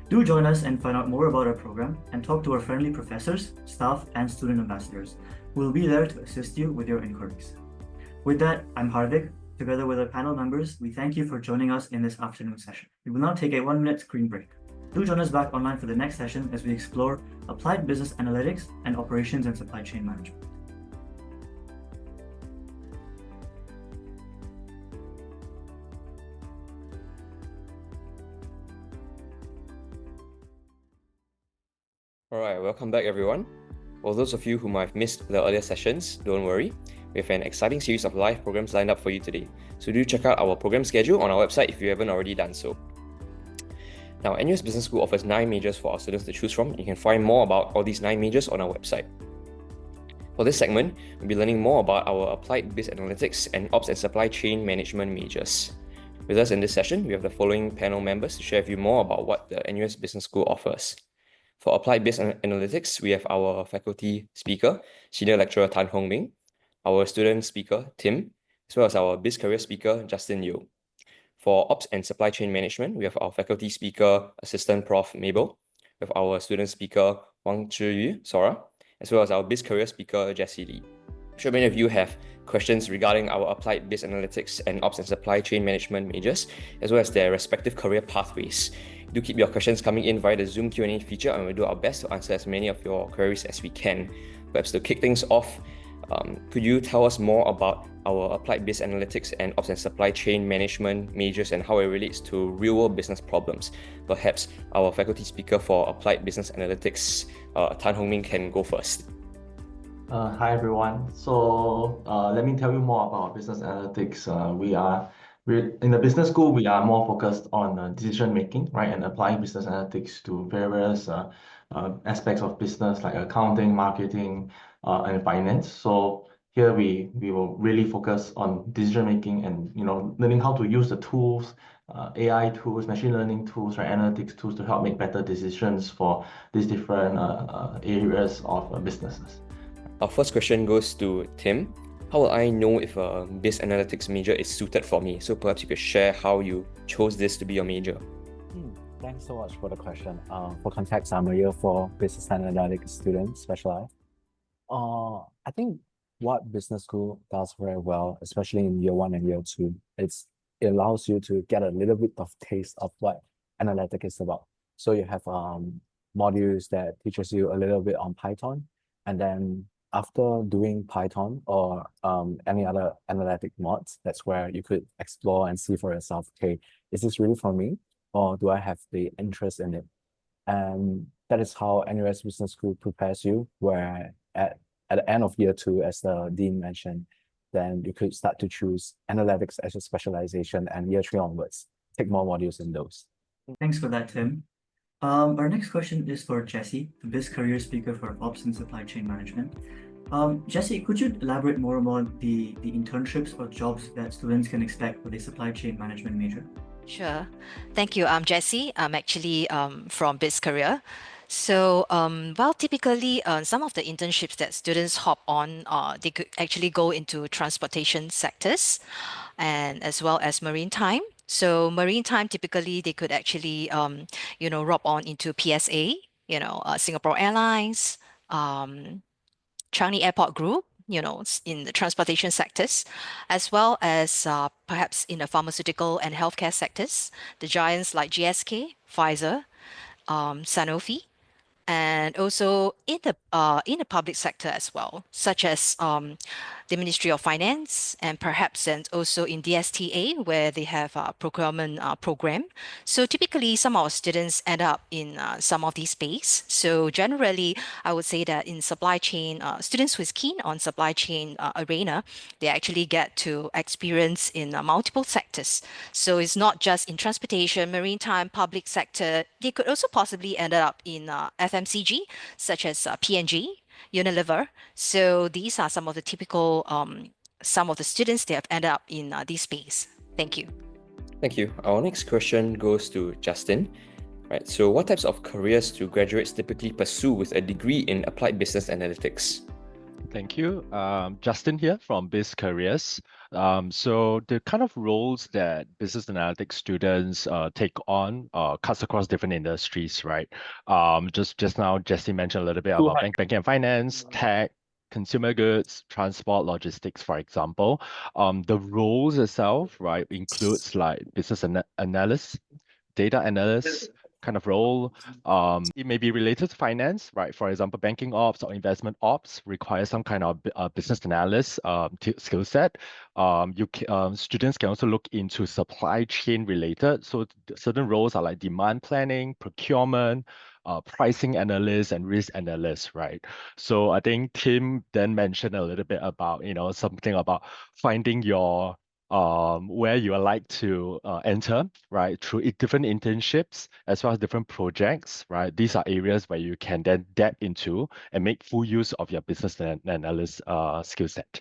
Do join us and find out more about our program and talk to our friendly professors, staff, and student ambassadors who will be there to assist you with your inquiries. With that, I'm Hardik. Together with our panel members, we thank you for joining us in this afternoon session. We will now take a 1-minute screen break. Do join us back online for the next session as we explore applied business analytics and operations and supply chain management. All right, welcome back everyone. For those of you who might have missed the earlier sessions, don't worry. We have an exciting series of live programs lined up for you today. So do check out our program schedule on our website if you haven't already done so. Now, NUS Business School offers 9 majors for our students to choose from. You can find more about all these 9 majors on our website. For this segment, we'll be learning more about our Applied Biz Analytics and Ops and Supply Chain Management majors. With us in this session, we have the following panel members to share with you more about what the NUS Business School offers. For Applied Biz Analytics, we have our faculty speaker, Senior Lecturer Tan Hong Ming, our student speaker, Tim, as well as our Biz Career speaker, Justin Yeo. For Ops and Supply Chain Management, we have our faculty speaker, Assistant Prof. Mabel, with our student speaker, Wang Zhiyu, Sora, as well as our Biz Career speaker, Jessie Lee. I'm sure many of you have questions regarding our Applied Biz Analytics and Ops and Supply Chain Management majors, as well as their respective career pathways. Do keep your questions coming in via the Zoom Q&A feature, and we'll do our best to answer as many of your queries as we can. Perhaps to kick things off, could you tell us more about our Applied Biz Analytics and Ops and Supply Chain Management majors and how it relates to real-world business problems? Perhaps our faculty speaker for Applied Business Analytics, Tan Hong Ming, can go first. Hi everyone. So let me tell you more about business analytics. We're in the business school, we are more focused on decision making, right, and applying business analytics to various aspects of business like accounting, marketing, and finance. So here we will really focus on decision making and learning how to use the tools, AI tools, machine learning tools, right, analytics tools to help make better decisions for these different areas of businesses. Our first question goes to Tim. How will I know if a Biz Analytics major is suited for me? So perhaps you could share how you chose this to be your major. Thanks so much for the question. For context, I'm a year 4 business analytics student, specialized. I think what business school does very well, especially in year 1 and year 2, it allows you to get a little bit of taste of what analytics is about. So you have modules that teaches you a little bit on Python, and then after doing Python or any other analytic mods, that's where you could explore and see for yourself, okay, is this really for me, or do I have the interest in it? And that is how NUS Business School prepares you, where at the end of year 2, as the dean mentioned, then you could start to choose analytics as a specialization, and year 3 onwards, take more modules in those. Thanks for that, Tim. Our next question is for Jessie, the Biz Career Speaker for Ops and Supply Chain Management. Jessie, could you elaborate more on the internships or jobs that students can expect with a supply chain management major? Sure. Thank you. I'm Jessie. I'm actually from Biz Career. So, well, typically, some of the internships that students hop on, they could actually go into transportation sectors and as well as maritime. So, maritime, typically, they could actually, rob on into PSA, Singapore Airlines, Changi Airport Group, in the transportation sectors, as well as perhaps in the pharmaceutical and healthcare sectors, the giants like GSK, Pfizer, Sanofi, and also in the public sector as well, such as the Ministry of Finance and perhaps and also in DSTA where they have a procurement program. So typically, some of our students end up in some of these space. So generally, I would say that in supply chain, students who is keen on supply chain arena, they actually get to experience in multiple sectors. So it's not just in transportation, maritime, public sector. They could also possibly end up in FMCG, such as P&G, Unilever. So these are some of the typical, some of the students that have ended up in this space. Thank you. Thank you. Our next question goes to Justin. Right. So what types of careers do graduates typically pursue with a degree in applied business analytics? Thank you. Justin here from Biz Careers. So the kind of roles that business analytics students take on cuts across different industries, right? Just now, Jesse mentioned a little bit about banking and finance, tech, consumer goods, transport, logistics, for example. The roles itself, right, includes like business analyst, data analyst kind of role. It may be related to finance, right? For example, banking ops or investment ops require some kind of business analyst skill set. Students can also look into supply chain related. So certain roles are like demand planning, procurement, pricing analyst, and risk analyst, right? So I think Tim then mentioned a little bit about, something about finding your where you would like to enter, right, through different internships as well as different projects, right? These are areas where you can then dip into and make full use of your business analyst skill set.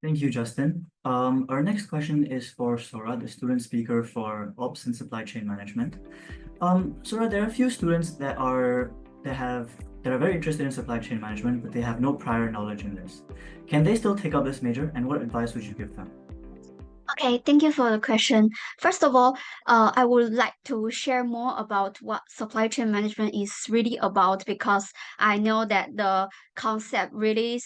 Thank you, Justin. Our next question is for Sora, the student speaker for Ops and Supply Chain Management. Sora, there are a few students that are very interested in supply chain management, but they have no prior knowledge in this. Can they still take up this major, and what advice would you give them? Okay, thank you for the question. First of all, I would like to share more about what supply chain management is really about, because I know that the concept really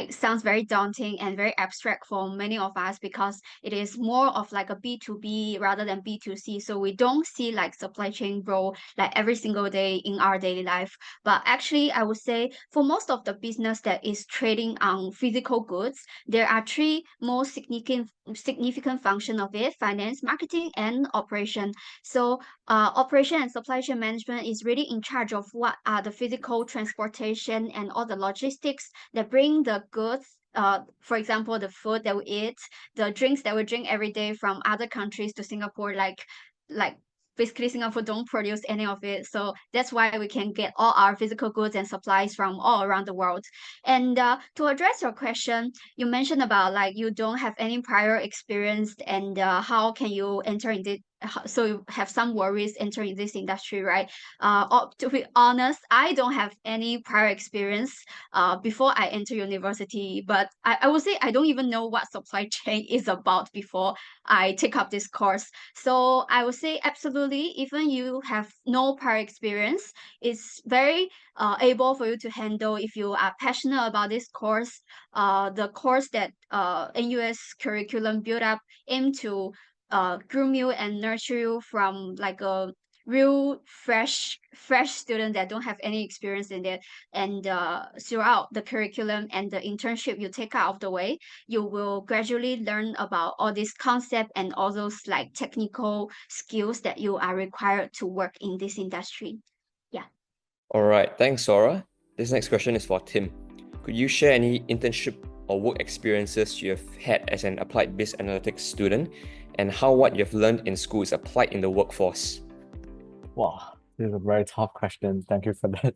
sounds very daunting and very abstract for many of us, because it is more of like a B2B rather than B2C. So we don't see like supply chain role like every single day in our daily life. But actually, I would say for most of the business that is trading on physical goods, there are three most significant function of it: finance, marketing, and operation. So operation and supply chain management is really in charge of what are the physical transportation and all the logistics that bring the goods, for example, the food that we eat, the drinks that we drink every day from other countries to Singapore, like basically Singapore don't produce any of it. So that's why we can get all our physical goods and supplies from all around the world. And to address your question, you mentioned about like you don't have any prior experience, and how can you enter into, so you have some worries entering this industry, right? To be honest, I don't have any prior experience before I enter university, but I would say I don't even know what supply chain is about before I take up this course. So I would say absolutely, even you have no prior experience, it's very able for you to handle if you are passionate about this course. The course that NUS curriculum built up aim to groom you and nurture you from like a real fresh student that don't have any experience in it. And throughout the curriculum and the internship you take out of the way, you will gradually learn about all this concept and all those like technical skills that you are required to work in this industry. Yeah. All right, thanks, Sora. This next question is for Tim. Could you share any internship or work experiences you have had as an applied biz analytics student, and how what you have learned in school is applied in the workforce? Wow, This is a very tough question. Thank you for that.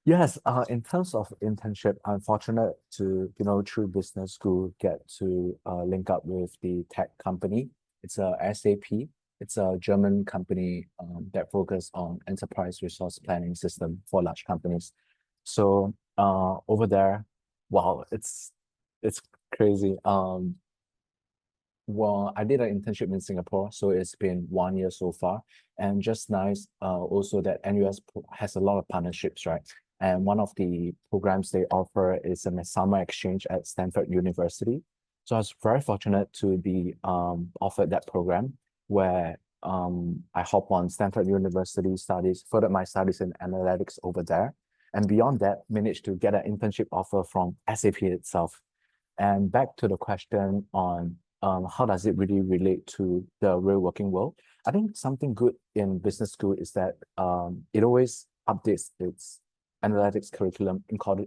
Yes, in terms of internship, I'm fortunate to, through business school, get to link up with the tech company. It's a SAP. It's a German company that focus on enterprise resource planning system for large companies. So over there, wow, it's crazy. Well, I did an internship in Singapore, so it's been 1 year so far. And just nice, also that NUS has a lot of partnerships, right? And one of the programs they offer is a summer exchange at Stanford University. So I was very fortunate to be offered that program where I hop on Stanford University studies, furthered my studies in analytics over there. And beyond that, managed to get an internship offer from SAP itself. And back to the question on how does it really relate to the real working world? I think something good in business school is that it always updates its analytics curriculum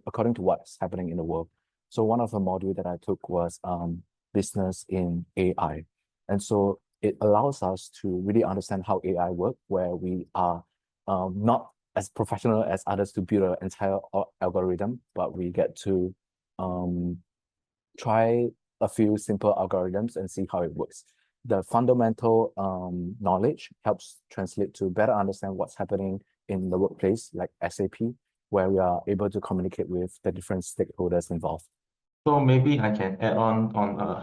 according to what's happening in the world. So one of the module that I took was business in AI. And so it allows us to really understand how AI works, where we are not as professional as others to build an entire algorithm, but we get to try a few simple algorithms and see how it works. The fundamental knowledge helps translate to better understand what's happening in the workplace, like SAP, where we are able to communicate with the different stakeholders involved. So maybe I can add on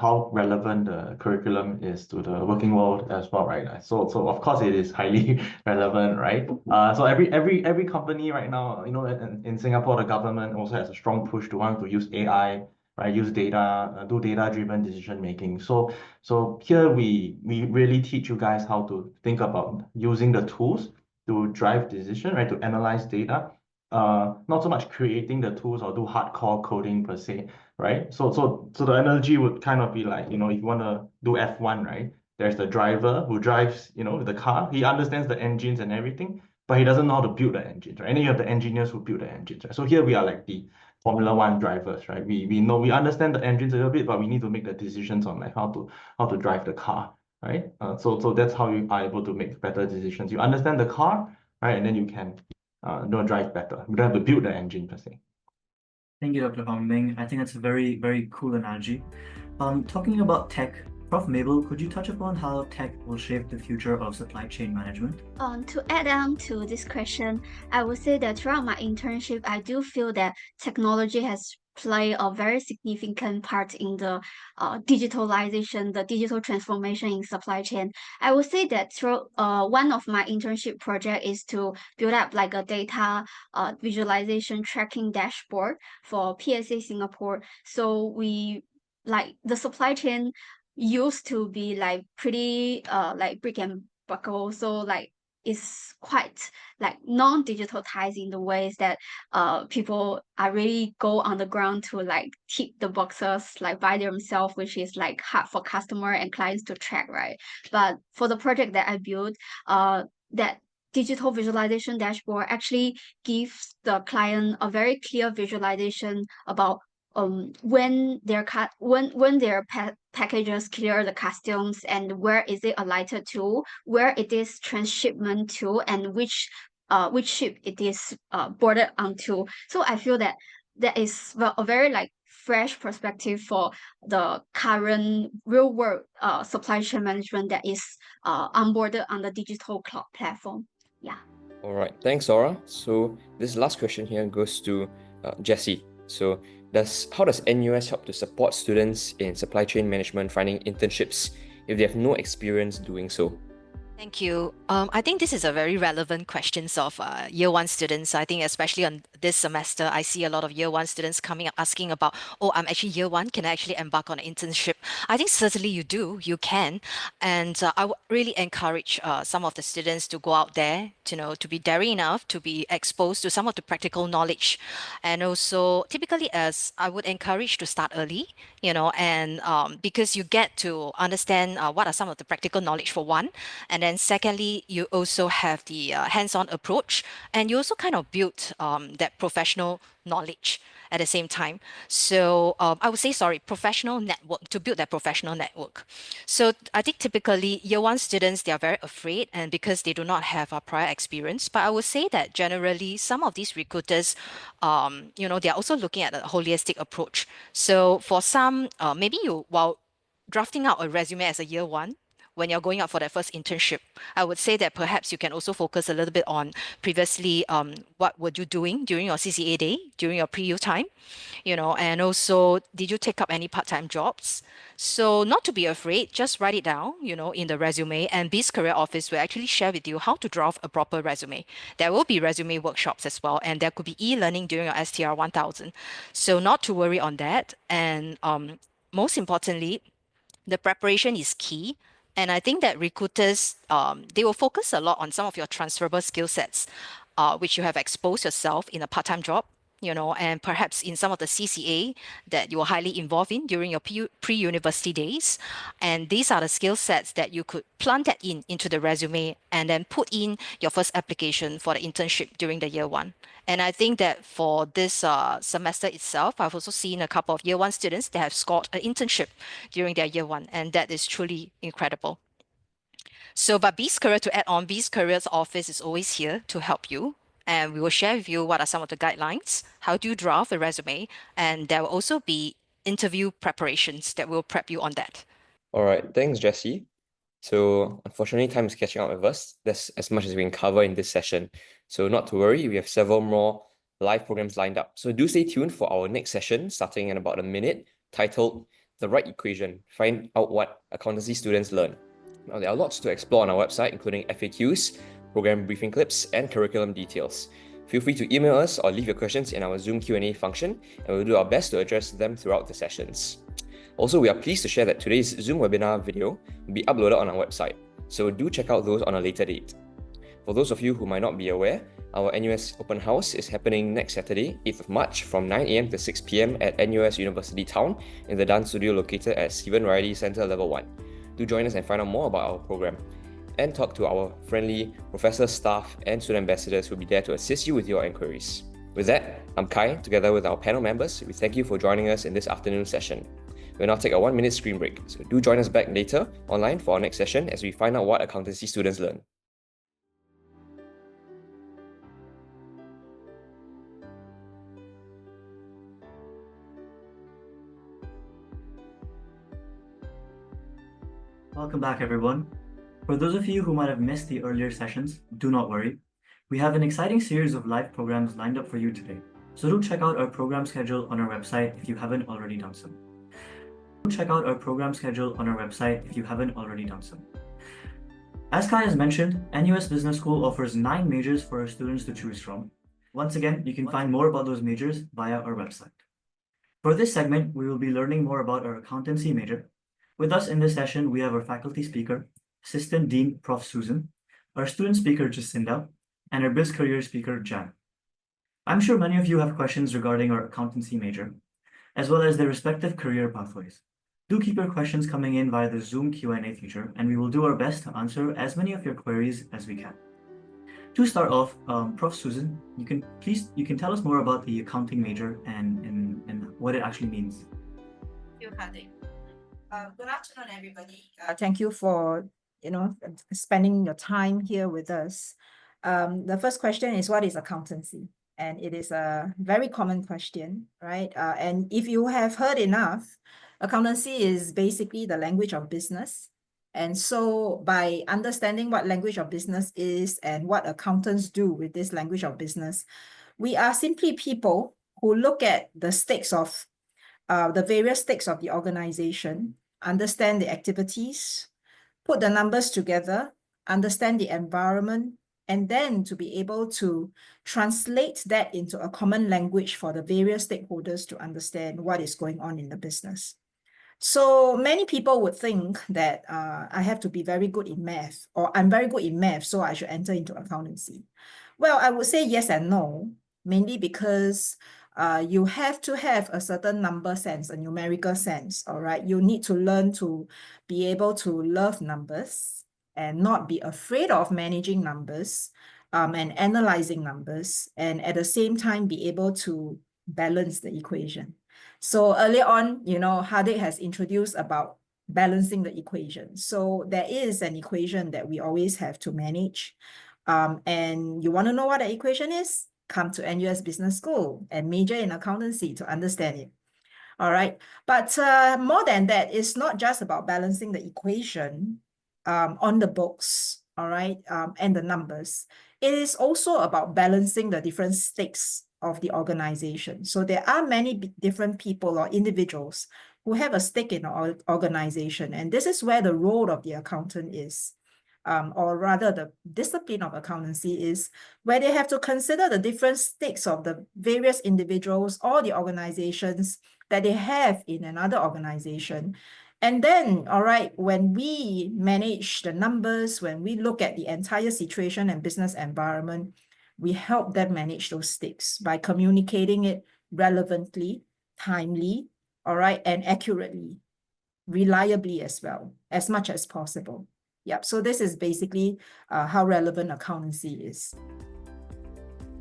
how relevant the curriculum is to the working world as well, right? So of course it is highly relevant, right? So every company right now, in Singapore, the government also has a strong push to want to use AI, right? Use data, do data-driven decision making. So here we really teach you guys how to think about using the tools to drive decision, right? To analyze data. Not so much creating the tools or do hardcore coding per se, right? So the analogy would kind of be like, if you want to do F1, right? There's the driver who drives, the car. He understands the engines and everything, but he doesn't know how to build the engines, right? And then you have the engineers who build the engines, right? So here we are like the Formula One drivers, right? We understand the engines a little bit, but we need to make the decisions on like how to drive the car, right? So that's how you are able to make better decisions. You understand the car, right? And then you can drive better. You don't have to build the engine per se. Thank you, Dr. Hong Ming. I think that's a very, very cool analogy. Talking about tech, Prof. Mabel, could you touch upon how tech will shape the future of supply chain management? To add on to this question, I would say that throughout my internship, I do feel that technology has played a very significant part in the digitalization, the digital transformation in supply chain. I would say that through one of my internship project is to build up like a data visualization tracking dashboard for PSA Singapore. So we like the supply chain used to be like pretty like brick and buckle, so like it's quite like non-digitalized in the ways that people are really go on the ground to like tip the boxes like by themselves, which is like hard for customer and clients to track, right? But for the project that I built, that digital visualization dashboard actually gives the client a very clear visualization about when their packages clear the customs and where is it alighted to, where it is transshipment to, and which ship it is boarded onto. So I feel that that is a very like fresh perspective for the current real world supply chain management that is onboarded on the digital cloud platform. Yeah. All right, thanks, Aura. So this last question here goes to Jessie. So how does NUS help to support students in supply chain management finding internships if they have no experience doing so? Thank you. I think this is a very relevant question of year one students. I think especially on this semester, I see a lot of year one students coming up asking about, oh, I'm actually year one. Can I actually embark on an internship? I think certainly you can. And I would really encourage some of the students to go out there, to be daring enough to be exposed to some of the practical knowledge. And also typically as I would encourage to start early, and because you get to understand what are some of the practical knowledge for one. And then secondly, you also have the hands-on approach, and you also kind of build that that professional knowledge at the same time. So I would say, professional network, to build that professional network. So I think typically year one students, they are very afraid and because they do not have a prior experience. But I would say that generally some of these recruiters, they are also looking at a holistic approach. So for some, maybe while drafting out a resume as a year one, when you're going out for that first internship, I would say that perhaps you can also focus a little bit on previously, what were you doing during your CCA day, during your pre-U time, and also did you take up any part-time jobs? So not to be afraid, just write it down, in the resume, and BIZ Career Office will actually share with you how to draft a proper resume. There will be resume workshops as well, and there could be e-learning during your STR 1000. So not to worry on that. And most importantly, the preparation is key. And I think that recruiters, they will focus a lot on some of your transferable skill sets, which you have exposed yourself in a part-time job, and perhaps in some of the CCA that you were highly involved in during your pre-university days. And these are the skill sets that you could plant that into the resume and then put in your first application for the internship during the year one. And I think that for this semester itself, I've also seen a couple of year one students that have scored an internship during their year one, and that is truly incredible. So, but BIZ Career, to add on, BIZ Career's office is always here to help you. And we will share with you what are some of the guidelines, how do you draft a resume, and there will also be interview preparations that will prep you on that. All right, thanks, Jessie. So unfortunately, time is catching up with us. That's as much as we can cover in this session. So not to worry, we have several more live programs lined up. So do stay tuned for our next session, starting in about a minute, titled The Right Equation, Find Out What Accountancy Students Learn. Now, there are lots to explore on our website, including FAQs, program briefing clips, and curriculum details. Feel free to email us or leave your questions in our Zoom Q&A function, and we'll do our best to address them throughout the sessions. Also, we are pleased to share that today's Zoom webinar video will be uploaded on our website, so do check out those on a later date. For those of you who might not be aware, our NUS Open House is happening next Saturday, 8th of March, from 9 AM to 6 PM at NUS University Town in the dance studio located at Stephen Riley Centre Level 1. Do join us and find out more about our program, and talk to our friendly professors, staff, and student ambassadors who will be there to assist you with your inquiries. With that, I'm Kai. Together with our panel members, we thank you for joining us in this afternoon session. We'll now take a 1-minute screen break, so do join us back later online for our next session as we find out what accountancy students learn. Welcome back, everyone. For those of you who might have missed the earlier sessions, do not worry. We have an exciting series of live programs lined up for you today. So do check out our program schedule on our website if you haven't already done so. Check out our program schedule on our website if you haven't already done so. As Kai has mentioned, NUS Business School offers 9 majors for our students to choose from. Once again, you can find more about those majors via our website. For this segment, we will be learning more about our accountancy major. With us in this session, we have our faculty speaker, Assistant Dean Prof. Susan, our student speaker, Jacinda, and our BIZ Career speaker, Jan. I'm sure many of you have questions regarding our accountancy major, as well as their respective career pathways. Do keep your questions coming in via the Zoom Q&A feature, and we will do our best to answer as many of your queries as we can. To start off, Prof. Susan, you can tell us more about the accounting major and what it actually means. Thank you, Hardik. Good afternoon, everybody. Thank you for spending your time here with us. The first question is, what is accountancy? And it is a very common question, right? And if you have heard enough, accountancy is basically the language of business. And so by understanding what language of business is and what accountants do with this language of business, we are simply people who look at the stakes of the various stakes of the organization, understand the activities, put the numbers together, understand the environment, and then to be able to translate that into a common language for the various stakeholders to understand what is going on in the business. So many people would think that I have to be very good in math, or I'm very good in math, so I should enter into accountancy. Well, I would say yes and no, mainly because you have to have a certain number sense, a numerical sense, all right? You need to learn to be able to love numbers and not be afraid of managing numbers. and analyzing numbers, and at the same time be able to balance the equation. So earlier on, Hardik has introduced about balancing the equation. So there is an equation that we always have to manage. And you want to know what the equation is? Come to NUS Business School and major in accountancy to understand it. All right. But more than that, it's not just about balancing the equation on the books, all right, and the numbers. It is also about balancing the different stakes of the organization. So there are many different people or individuals who have a stake in our organization. And this is where the role of the accountant is. Or rather the discipline of accountancy is where they have to consider the different stakes of the various individuals or the organizations that they have in another organization. And then, all right, when we manage the numbers, when we look at the entire situation and business environment, we help them manage those stakes by communicating it relevantly, timely, all right, and accurately, reliably as well, as much as possible. Yep. So this is basically how relevant accountancy is.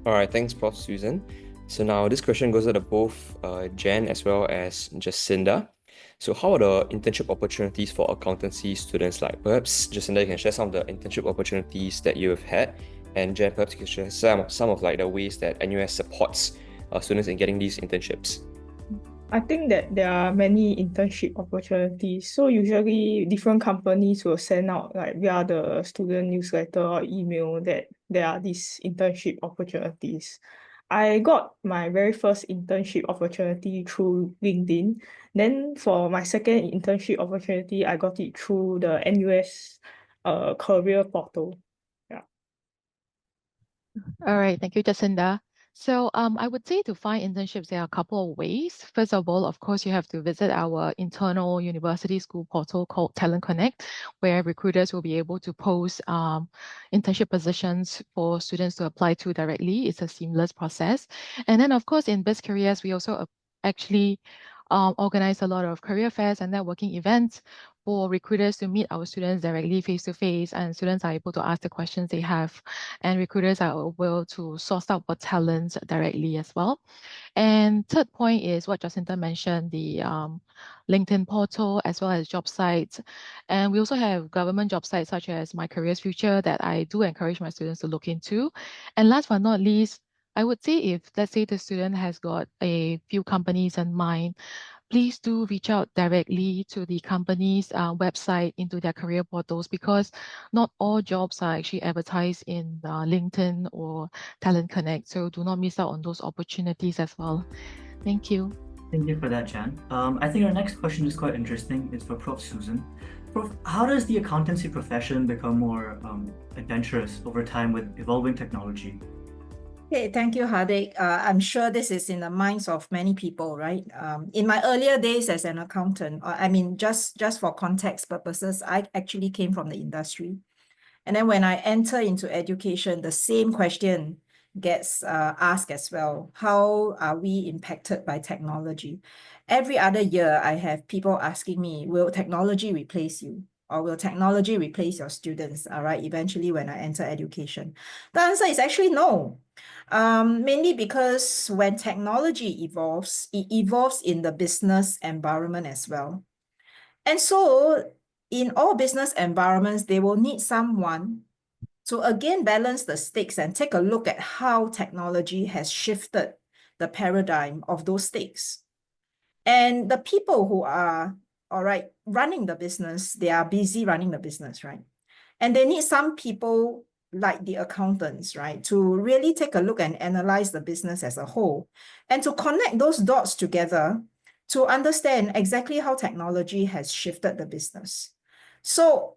All right, thanks, Prof. Susan. So now this question goes out to both Jen as well as Jacinda. So how are the internship opportunities for accountancy students like? Perhaps Jacinda, you can share some of the internship opportunities that you have had, and Jen, perhaps you can share some of like the ways that NUS supports students in getting these internships. I think that there are many internship opportunities. So usually different companies will send out like via the student newsletter or email that there are these internship opportunities. I got my very first internship opportunity through LinkedIn. Then for my second internship opportunity, I got it through the NUS career portal. Yeah. All right, thank you, Jacinda. So I would say to find internships, there are a couple of ways. First of all, of course, you have to visit our internal university school portal called Talent Connect, where recruiters will be able to post internship positions for students to apply to directly. It's a seamless process. And then, of course, in BizCareers, we also actually organize a lot of career fairs and networking events for recruiters to meet our students directly face-to-face, and students are able to ask the questions they have, and recruiters are able to source out for talent directly as well. And third point is what Jacinta mentioned, the LinkedIn portal as well as job sites. And we also have government job sites such as My Careers Future that I do encourage my students to look into. And last but not least, I would say if, let's say, the student has got a few companies in mind, please do reach out directly to the company's website into their career portals, because not all jobs are actually advertised in LinkedIn or Talent Connect. So do not miss out on those opportunities as well. Thank you. Thank you for that, Jan. I think our next question is quite interesting. It's for Prof. Susan. Prof, how does the accountancy profession become more adventurous over time with evolving technology? Okay, thank you, Hardik. I'm sure this is in the minds of many people, right? In my earlier days as an accountant, I mean, just for context purposes, I actually came from the industry. And then when I enter into education, the same question gets asked as well. How are we impacted by technology? Every other year, I have people asking me, will technology replace you? Or will technology replace your students? All right, eventually when I enter education. The answer is actually no. Mainly because when technology evolves, it evolves in the business environment as well. And so in all business environments, they will need someone to again balance the stakes and take a look at how technology has shifted the paradigm of those stakes. And the people who are, all right, running the business, they are busy running the business, right? And they need some people like the accountants, right, to really take a look and analyze the business as a whole and to connect those dots together to understand exactly how technology has shifted the business. So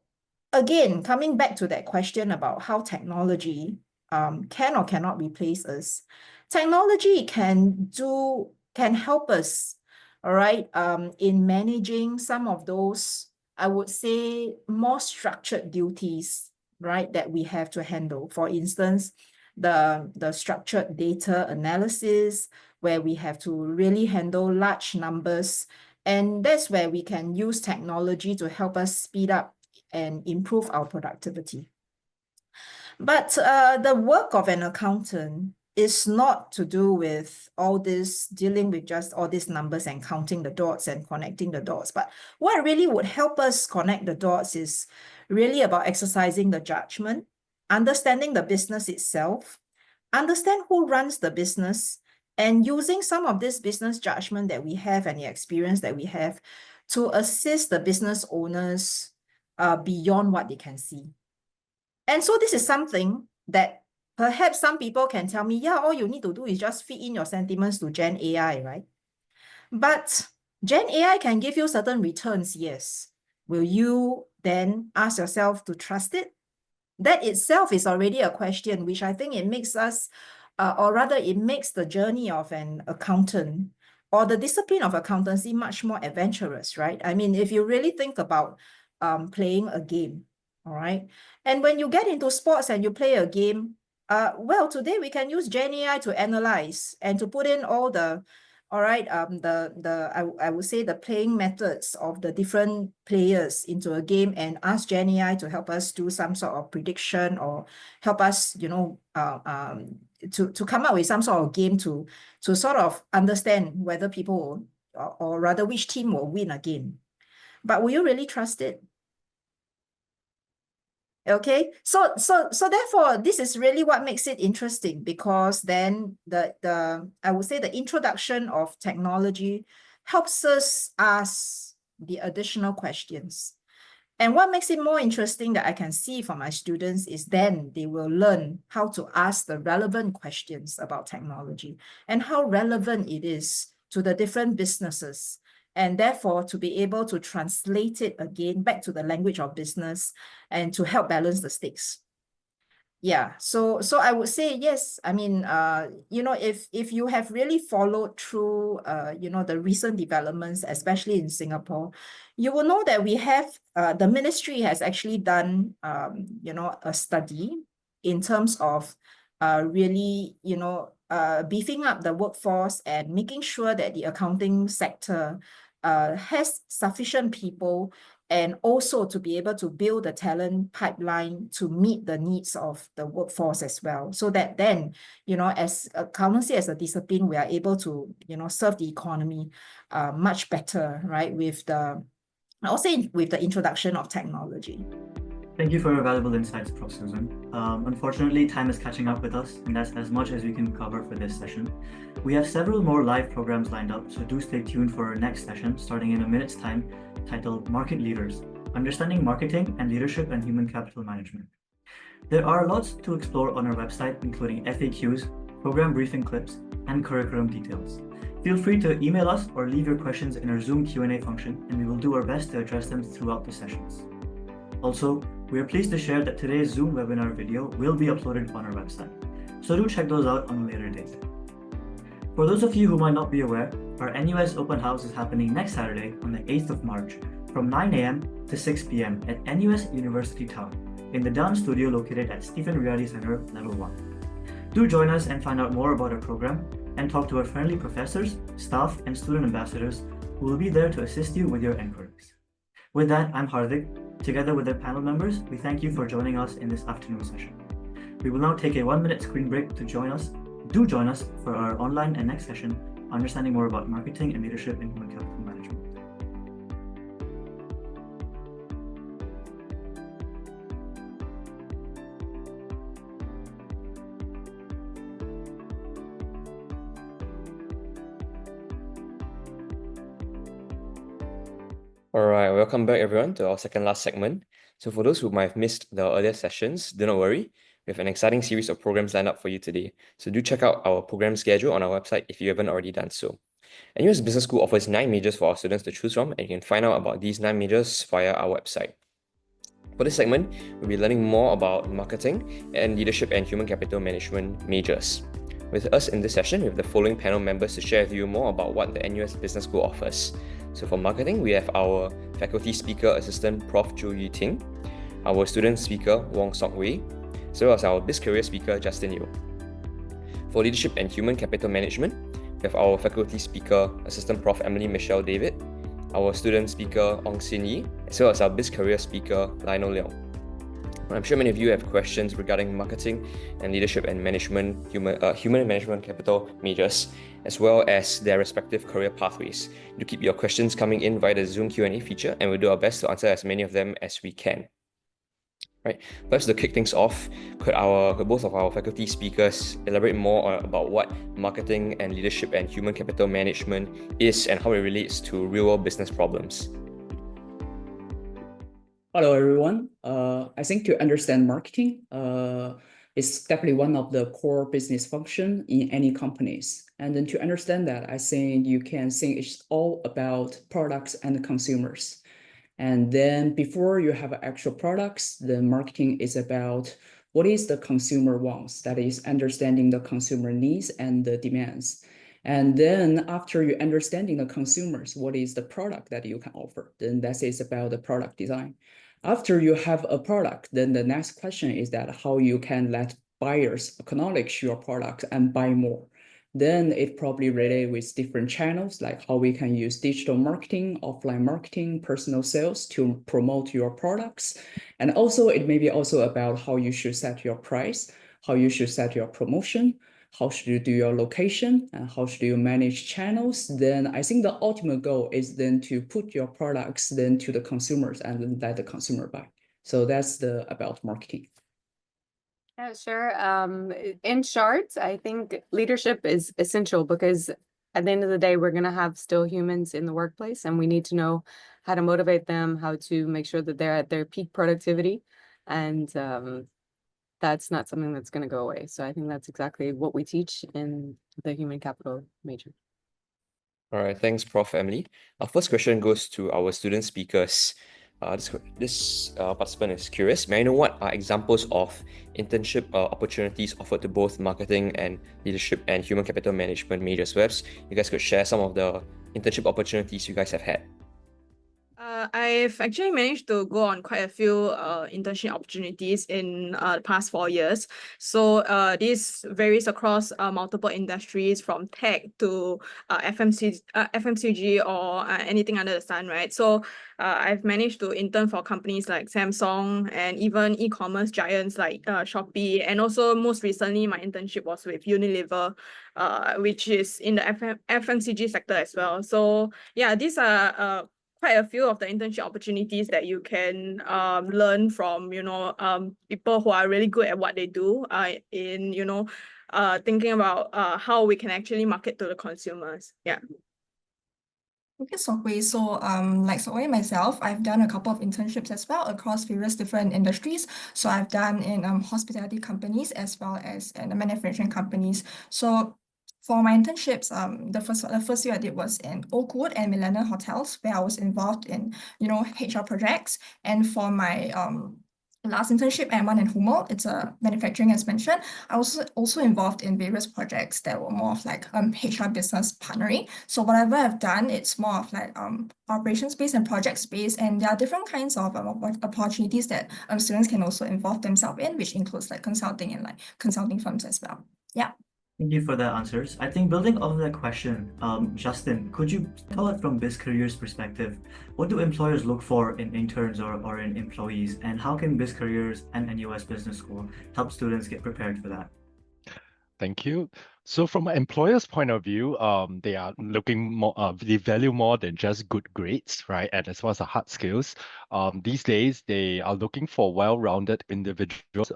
again, coming back to that question about how technology can or cannot replace us, technology can help us, all right, in managing some of those, I would say, more structured duties, right, that we have to handle. For instance, the structured data analysis, where we have to really handle large numbers. And that's where we can use technology to help us speed up and improve our productivity. But the work of an accountant is not to do with all this, dealing with just all these numbers and counting the dots and connecting the dots. But what really would help us connect the dots is really about exercising the judgment, understanding the business itself, understand who runs the business, and using some of this business judgment that we have and the experience that we have to assist the business owners beyond what they can see. And so this is something that perhaps some people can tell me, yeah, all you need to do is just feed in your sentiments to Gen AI, right? But Gen AI can give you certain returns, yes. Will you then ask yourself to trust it? That itself is already a question, which I think it makes us, or rather it makes the journey of an accountant or the discipline of accountancy much more adventurous, right? I mean, if you really think about playing a game, all right? And when you get into sports and you play a game, well, today we can use Gen AI to analyze and to put in all the, all right, I would say the playing methods of the different players into a game and ask Gen AI to help us do some sort of prediction or help us, you know, to come up with some sort of game to sort of understand whether people will, or rather which team will win a game. But will you really trust it? Okay, so therefore, this is really what makes it interesting, because then I would say the introduction of technology helps us ask the additional questions. And what makes it more interesting that I can see for my students is then they will learn how to ask the relevant questions about technology and how relevant it is to the different businesses, and therefore to be able to translate it again back to the language of business and to help balance the stakes. Yeah, so I would say yes. I mean, you know, if you have really followed through, you know, the recent developments, especially in Singapore, you will know that we have, the ministry has actually done, you know, a study in terms of really, you know, beefing up the workforce and making sure that the accounting sector has sufficient people, and also to be able to build the talent pipeline to meet the needs of the workforce as well. So that then, you know, as accountancy as a discipline, we are able to, you know, serve the economy much better, right? With the, I'll say with the introduction of technology. Thank you for your valuable insights, Prof. Susan. Unfortunately, time is catching up with us, and that's as much as we can cover for this session. We have several more live programs lined up, so do stay tuned for our next session, starting in a minute's time, titled Market Leaders, Understanding Marketing and Leadership and Human Capital Management. There are lots to explore on our website, including FAQs, program briefing clips, and curriculum details. Feel free to email us or leave your questions in our Zoom Q&A function, and we will do our best to address them throughout the sessions. Also, we are pleased to share that today's Zoom webinar video will be uploaded on our website, so do check those out on a later date. For those of you who might not be aware, our NUS Open House is happening next Saturday on the 8th of March from 9 a.m. to 6 p.m. at NUS University Town in the Down Studio located at Stephen Riady Center, Level 1. Do join us and find out more about our program and talk to our friendly professors, staff, and student ambassadors who will be there to assist you with your inquiries. With that, I'm Hardik. Together with our panel members, we thank you for joining us in this afternoon session. We will now take a 1-minute screen break to join us. Do join us for our online and next session, understanding more about marketing and leadership in human capital management. All right, welcome back everyone to our second last segment. So for those who might have missed the earlier sessions, do not worry. We have an exciting series of programs lined up for you today. So do check out our program schedule on our website if you haven't already done so. NUS Business School offers 9 majors for our students to choose from, and you can find out about these 9 majors via our website. For this segment, we'll be learning more about marketing and leadership and human capital management majors. With us in this session, we have the following panel members to share with you more about what the NUS Business School offers. So for marketing, we have our faculty speaker assistant, Prof. Chu Yu Ting, our student speaker, Wong Sok Wei, as well as our Biz Career speaker, Justin Yeo. For leadership and human capital management, we have our faculty speaker, assistant Prof. Emily Michelle David, our student speaker, Ong Sin Yi, as well as our Biz Career speaker, Lionel Leong. I'm sure many of you have questions regarding marketing and leadership and management, human management capital majors, as well as their respective career pathways. Do keep your questions coming in via the Zoom Q&A feature, and we'll do our best to answer as many of them as we can. Right. Perhaps to kick things off, could both of our faculty speakers elaborate more about what marketing and leadership and human capital management is and how it relates to real-world business problems? Hello, everyone. I think to understand marketing is definitely one of the core business function in any companies. And then to understand that, I think you can think it's all about products and consumers. And then before you have actual products, the marketing is about what is the consumer wants, that is understanding the consumer needs and the demands. And then after you understanding the consumers, what is the product that you can offer? Then that is about the product design. After you have a product, then the next question is that how you can let buyers acknowledge your product and buy more. Then it probably relate with different channels, like how we can use digital marketing, offline marketing, personal sales to promote your products. And also it may be also about how you should set your price, how you should set your promotion, how should you do your location, and how should you manage channels. Then I think the ultimate goal is then to put your products then to the consumers and then let the consumer buy. So that's about marketing. Yeah, sure. In short, I think leadership is essential because at the end of the day, we're going to have still humans in the workplace, and we need to know how to motivate them, how to make sure that they're at their peak productivity. And that's not something that's going to go away. So I think that's exactly what we teach in the human capital major. All right, thanks, Prof. Emily. Our first question goes to our student speakers. This participant is curious. May I know what are examples of internship opportunities offered to both marketing and leadership and human capital management majors? Perhaps you guys could share some of the internship opportunities you guys have had. I've actually managed to go on quite a few internship opportunities in the past 4 years. So this varies across multiple industries from tech to FMCG or anything under the sun, right? So I've managed to intern for companies like Samsung and even e-commerce giants like Shopee. And also most recently, my internship was with Unilever, which is in the FMCG sector as well. So yeah, these are quite a few of the internship opportunities that you can learn from, people who are really good at what they do in, thinking about how we can actually market to the consumers. Yeah. Thank you, Sokwe. So, like Sokwe myself, I've done a couple of internships as well across various different industries. So I've done in hospitality companies as well as in the manufacturing companies. So for my internships, the first year I did was in Oakwood and Millennium Hotels, where I was involved in, HR projects. And for my last internship at one in Hummel, it's a manufacturing, as mentioned. I was also involved in various projects that were more of like HR business partnering. So whatever I've done, it's more of like operations based and projects based, and there are different kinds of opportunities that students can also involve themselves in, which includes like consulting and like consulting firms as well. Yeah. Thank you for the answers. I think building off of that question, Justin, could you tell us from BizCareers' perspective, what do employers look for in interns or in employees, and how can BizCareers and NUS Business School help students get prepared for that? Thank you. So from an employer's point of view, they are looking more, they value more than just good grades, right? And as well as the hard skills. These days, they are looking for well-rounded individuals.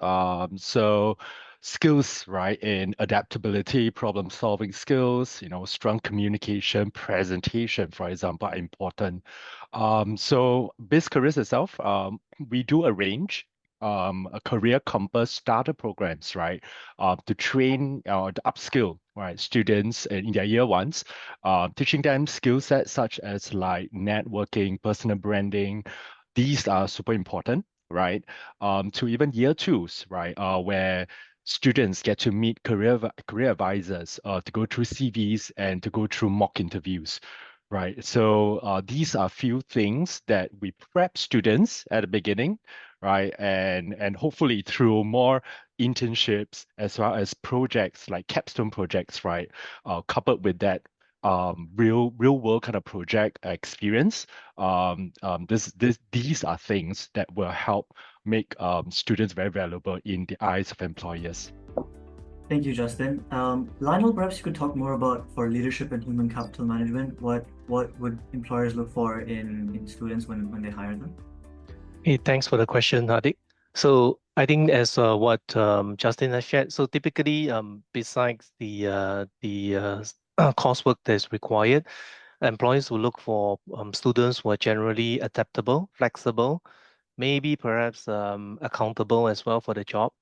So skills, right, in adaptability, problem-solving skills, strong communication, presentation, for example, are important. So BizCareers itself, we do arrange a career compass starter programs, right? To train or to upskill, right, students in their year ones, teaching them skill sets such as like networking, personal branding. These are super important, right? To even year twos, right? Where students get to meet career advisors, to go through CVs and to go through mock interviews. Right, so these are few things that we prep students at the beginning, right? And hopefully through more internships as well as projects like capstone projects, right? Coupled with that, real world kind of project experience. These are things that will help make students very valuable in the eyes of employers. Thank you, Justin. Lionel, perhaps you could talk more about for leadership and human capital management. What would employers look for in students when they hire them? Hey, thanks for the question, Hardik. So I think as what Justin has shared, so typically besides the coursework that is required, employers will look for students who are generally adaptable, flexible, maybe perhaps accountable as well for the job.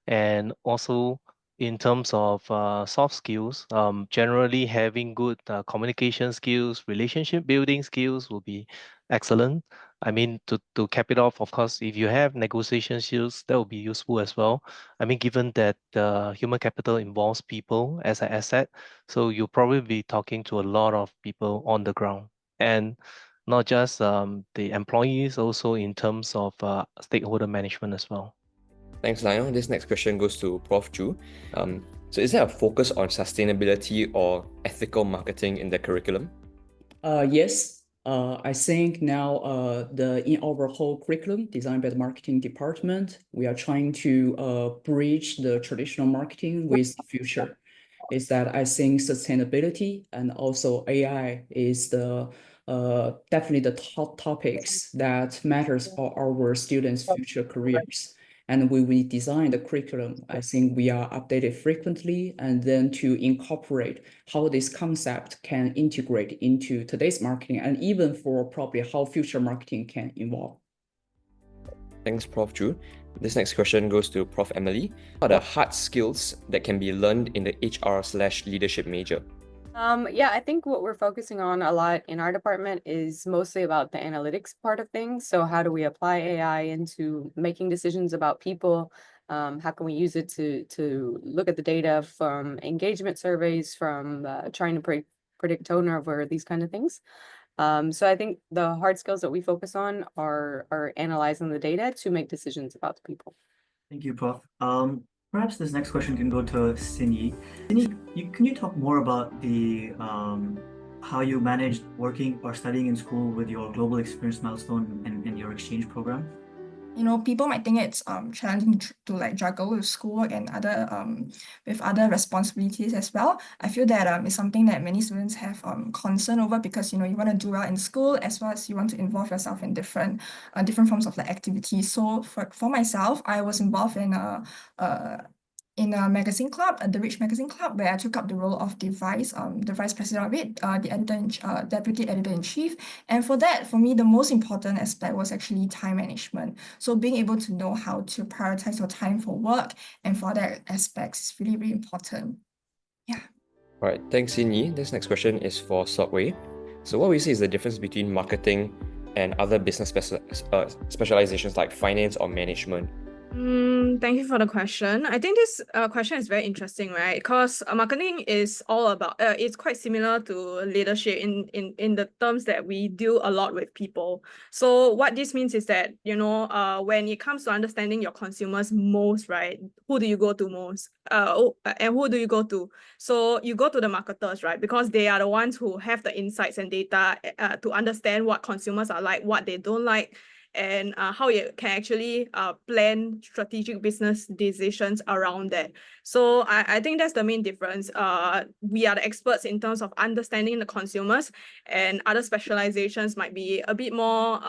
And also in terms of soft skills, generally having good communication skills, relationship building skills will be excellent. I mean, to cap it off, of course, if you have negotiation skills, that will be useful as well. I mean, given that human capital involves people as an asset, so you'll probably be talking to a lot of people on the ground. And not just the employees, also in terms of stakeholder management as well. Thanks, Lionel. This next question goes to Prof. Chu. So is there a focus on sustainability or ethical marketing in the curriculum? Yes. I think now in our whole curriculum designed by the marketing department, we are trying to bridge the traditional marketing with the future. Is that I think sustainability and also AI is definitely the top topics that matters for our students' future careers. And when we design the curriculum, I think we are updated frequently and then to incorporate how this concept can integrate into today's marketing and even for probably how future marketing can evolve. Thanks, Prof. Chu. This next question goes to Prof. Emily. What are the hard skills that can be learned in the HR/leadership major? Yeah, I think what we're focusing on a lot in our department is mostly about the analytics part of things. So how do we apply AI into making decisions about people? How can we use it to look at the data from engagement surveys, from trying to predict turnover, these kind of things. So I think the hard skills that we focus on are analyzing the data to make decisions about the people. Thank you, Prof. Perhaps this next question can go to Cindy. Cindy, can you talk more about the how you managed working or studying in school with your global experience milestone and your exchange program? You know, people might think it's challenging to like juggle with schoolwork and other responsibilities as well. I feel that it's something that many students have concern over because you know you want to do well in school as well as you want to involve yourself in different forms of like activities. So for myself, I was involved in a magazine club, the Rich Magazine Club, where I took up the role of the vice president of it, the deputy editor-in-chief. And for that, for me, the most important aspect was actually time management. So being able to know how to prioritize your time for work and for other aspects is really, really important. Yeah. All right, thanks, Cindy. This next question is for Subway. So what we see is the difference between marketing and other business specializations like finance or management. Thank you for the question. I think this question is very interesting, right? Because marketing is all about it's quite similar to leadership in the terms that we deal a lot with people. So what this means is that, you know, when it comes to understanding your consumers most, right? Who do you go to most? And who do you go to? So you go to the marketers, right? Because they are the ones who have the insights and data to understand what consumers are like, what they don't like, and how you can actually plan strategic business decisions around that. So I think that's the main difference. We are the experts in terms of understanding the consumers, and other specializations might be a bit more,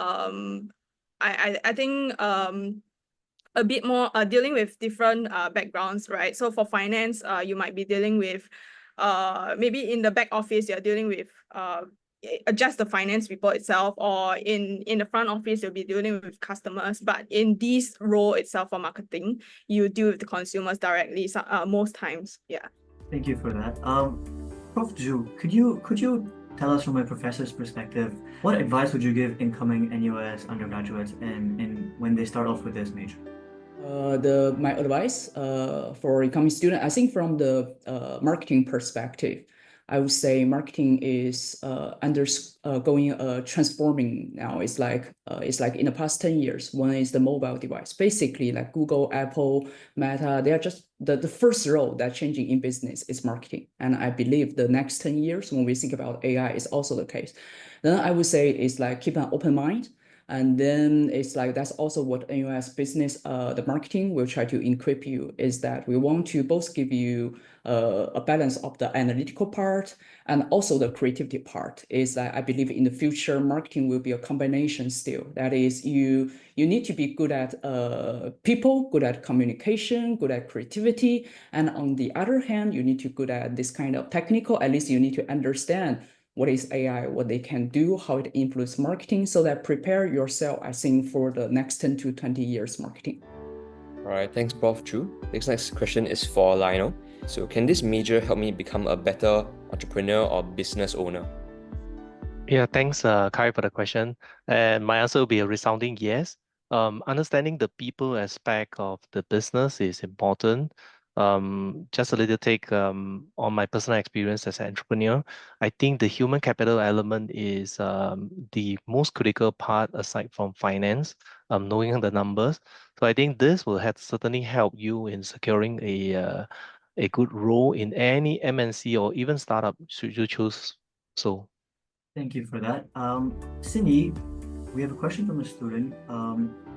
I think, a bit more dealing with different backgrounds, right? So for finance, you might be dealing with, maybe in the back office, you're dealing with just the finance people itself, or in the front office you'll be dealing with customers, but in this role itself for marketing you deal with the consumers directly most times. Yeah. Thank you for that. Prof. Zhu, could you tell us from a professor's perspective, what advice would you give incoming NUS undergraduates and when they start off with this major? My advice for incoming student, I think from the marketing perspective, I would say marketing is undergoing transforming now. It's like in the past 10 years, one is the mobile device. Basically, like Google, Apple, Meta, they are just the first role that's changing in business is marketing. And I believe the next 10 years, when we think about AI, is also the case. Then I would say it's like keep an open mind. And then it's like that's also what NUS business, the marketing will try to equip you, is that we want to both give you a balance of the analytical part and also the creativity part. Is that I believe in the future marketing will be a combination still. That is, you need to be good at people, good at communication, good at creativity, and on the other hand, you need to be good at this kind of technical. At least you need to understand what is AI, what they can do, how it influences marketing, so that prepare yourself, I think, for the next 10 to 20 years marketing. All right, thanks, Prof. Chu. This next question is for Lionel. So can this major help me become a better entrepreneur or business owner? Yeah, thanks, Kai, for the question. And my answer will be a resounding yes. Understanding the people aspect of the business is important. Just a little take on my personal experience as an entrepreneur. I think the human capital element is the most critical part aside from finance, knowing the numbers. So I think this will certainly help you in securing a good role in any MNC or even startup should you choose so. Thank you for that. Cindy, we have a question from a student.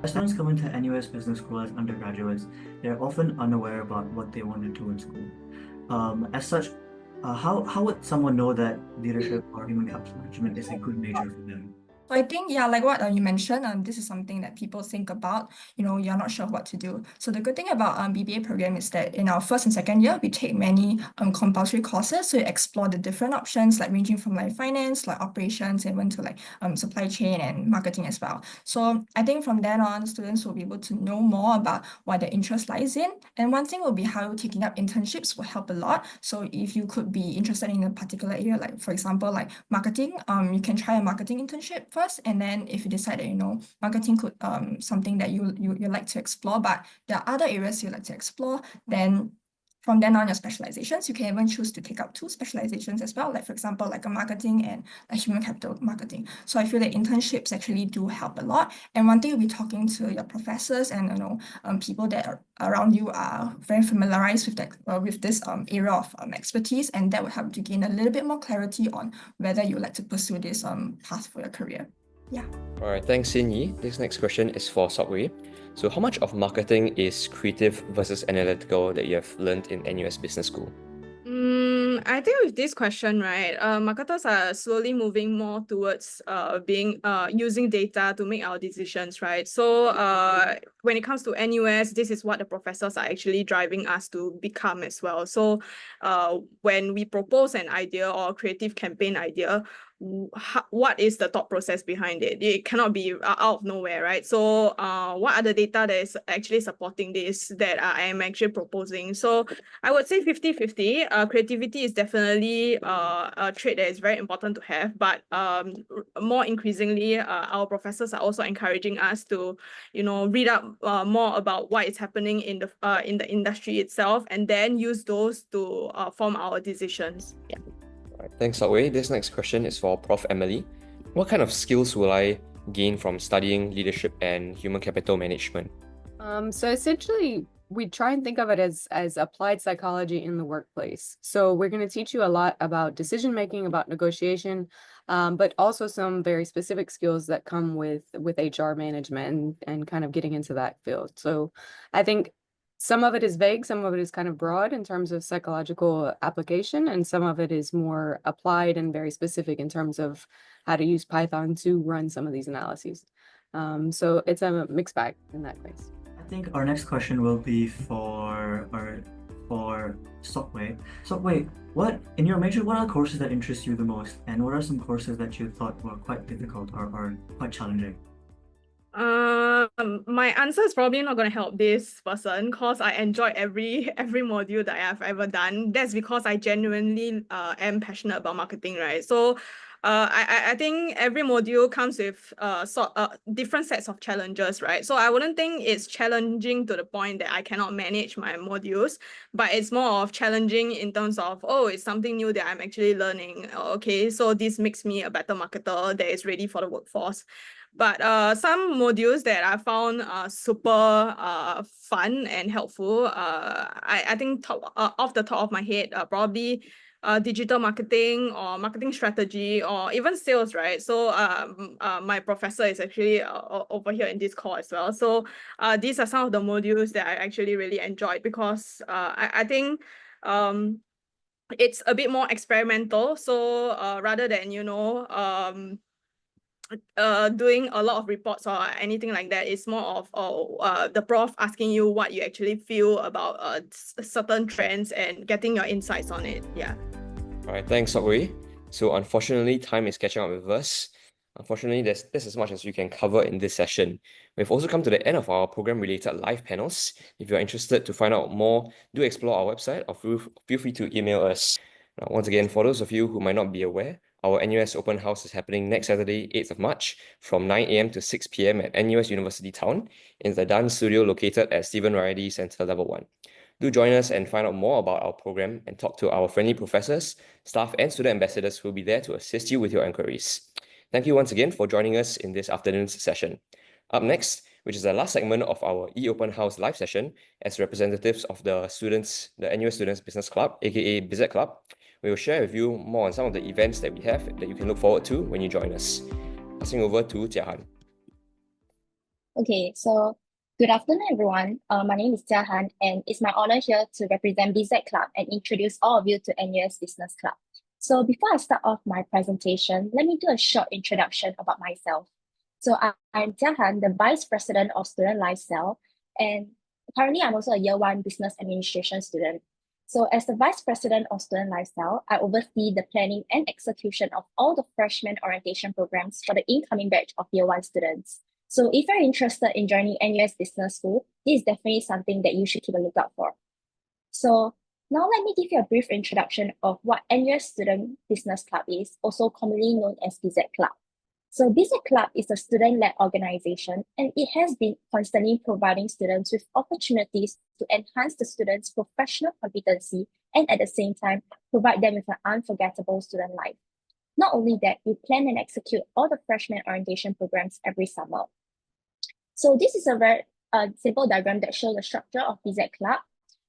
As students come into NUS Business School as undergraduates, they're often unaware about what they want to do in school. As such, how would someone know that leadership or human capital management is a good major for them? So I think, yeah, like what you mentioned, this is something that people think about, you're not sure what to do. So the good thing about BBA program is that in our first and second year, we take many compulsory courses to explore the different options, like ranging from like finance, like operations, even to like supply chain and marketing as well. So I think from then on, students will be able to know more about what their interest lies in. And one thing will be how taking up internships will help a lot. So if you could be interested in a particular area, like for example, like marketing, you can try a marketing internship first, and then if you decide that marketing could something that you like to explore, but there are other areas you like to explore, then from then on your specializations, you can even choose to take up 2 specializations as well, like for example, like a marketing and a human capital marketing. So I feel that internships actually do help a lot. And one thing you'll be talking to your professors and people that are around you are very familiarized with that with this area of expertise, and that will help to gain a little bit more clarity on whether you like to pursue this path for your career. Yeah. All right, thanks, Xin Yi. This next question is for Subway. So how much of marketing is creative versus analytical that you have learned in NUS Business School? I think with this question, right, marketers are slowly moving more towards using data to make our decisions, right? So when it comes to NUS, this is what the professors are actually driving us to become as well. So when we propose an idea or a creative campaign idea, what is the thought process behind it? It cannot be out of nowhere, right? So what are the data that is actually supporting this that I am actually proposing? So I would say 50-50. Creativity is definitely a trait that is very important to have, but more increasingly, our professors are also encouraging us to, read up more about what is happening in the industry itself, and then use those to form our decisions. Yeah. All right, thanks, Subway. This next question is for Prof. Emily. What kind of skills will I gain from studying leadership and human capital management? So essentially, we try and think of it as applied psychology in the workplace. So we're going to teach you a lot about decision making, about negotiation, but also some very specific skills that come with HR management and kind of getting into that field. So I think some of it is vague, some of it is kind of broad in terms of psychological application, and some of it is more applied and very specific in terms of how to use Python to run some of these analyses. So it's a mixed bag in that case. I think our next question will be for Subway. Subway, in your major, what are the courses that interest you the most, and what are some courses that you thought were quite difficult or quite challenging? My answer is probably not going to help this person because I enjoy every module that I have ever done. That's because I genuinely am passionate about marketing, right? So I think every module comes with different sets of challenges, right? So I wouldn't think it's challenging to the point that I cannot manage my modules, but it's more of challenging in terms of, oh, it's something new that I'm actually learning. Okay, so this makes me a better marketer that is ready for the workforce. But some modules that I found super fun and helpful, I think off the top of my head, probably digital marketing or marketing strategy or even sales, right? So my professor is actually over here in this call as well. So these are some of the modules that I actually really enjoyed because I think it's a bit more experimental. So rather than, doing a lot of reports or anything like that, it's more of the prof asking you what you actually feel about certain trends and getting your insights on it. Yeah. All right, thanks, Sokwe. So unfortunately, time is catching up with us. Unfortunately, that's as much as we can cover in this session. We've also come to the end of our program-related live panels. If you're interested to find out more, do explore our website or feel free to email us. Now, once again, for those of you who might not be aware, our NUS Open House is happening next Saturday, 8th of March, from 9 a.m. to 6 p.m. at NUS University Town in the dance studio located at Stephen Riley Centre Level 1. Do join us and find out more about our program and talk to our friendly professors, staff, and student ambassadors who will be there to assist you with your inquiries. Thank you once again for joining us in this afternoon's session. Up next, which is the last segment of our eOpen House live session, as representatives of the NUS Students Business Club, aka BIZAD Club, we will share with you more on some of the events that we have that you can look forward to when you join us. Passing over to Jia Han. Okay, so good afternoon, everyone. My name is Jia Han, and it's my honor here to represent BIZAD Club and introduce all of you to NUS Business Club. So before I start off my presentation, let me do a short introduction about myself. So I'm Jia Han, the Vice President of Student Lifestyle, and currently I'm also a Year 1 Business Administration student. So as the Vice President of Student Lifestyle, I oversee the planning and execution of all the freshman orientation programs for the incoming batch of Year 1 students. So if you're interested in joining NUS Business School, this is definitely something that you should keep a lookout for. So now let me give you a brief introduction of what NUS Student Business Club is, also commonly known as BIZAD Club. So BIZAD Club is a student-led organization, and it has been constantly providing students with opportunities to enhance the students' professional competency and at the same time, provide them with an unforgettable student life. Not only that, we plan and execute all the freshman orientation programs every summer. So this is a very simple diagram that shows the structure of BIZAD Club,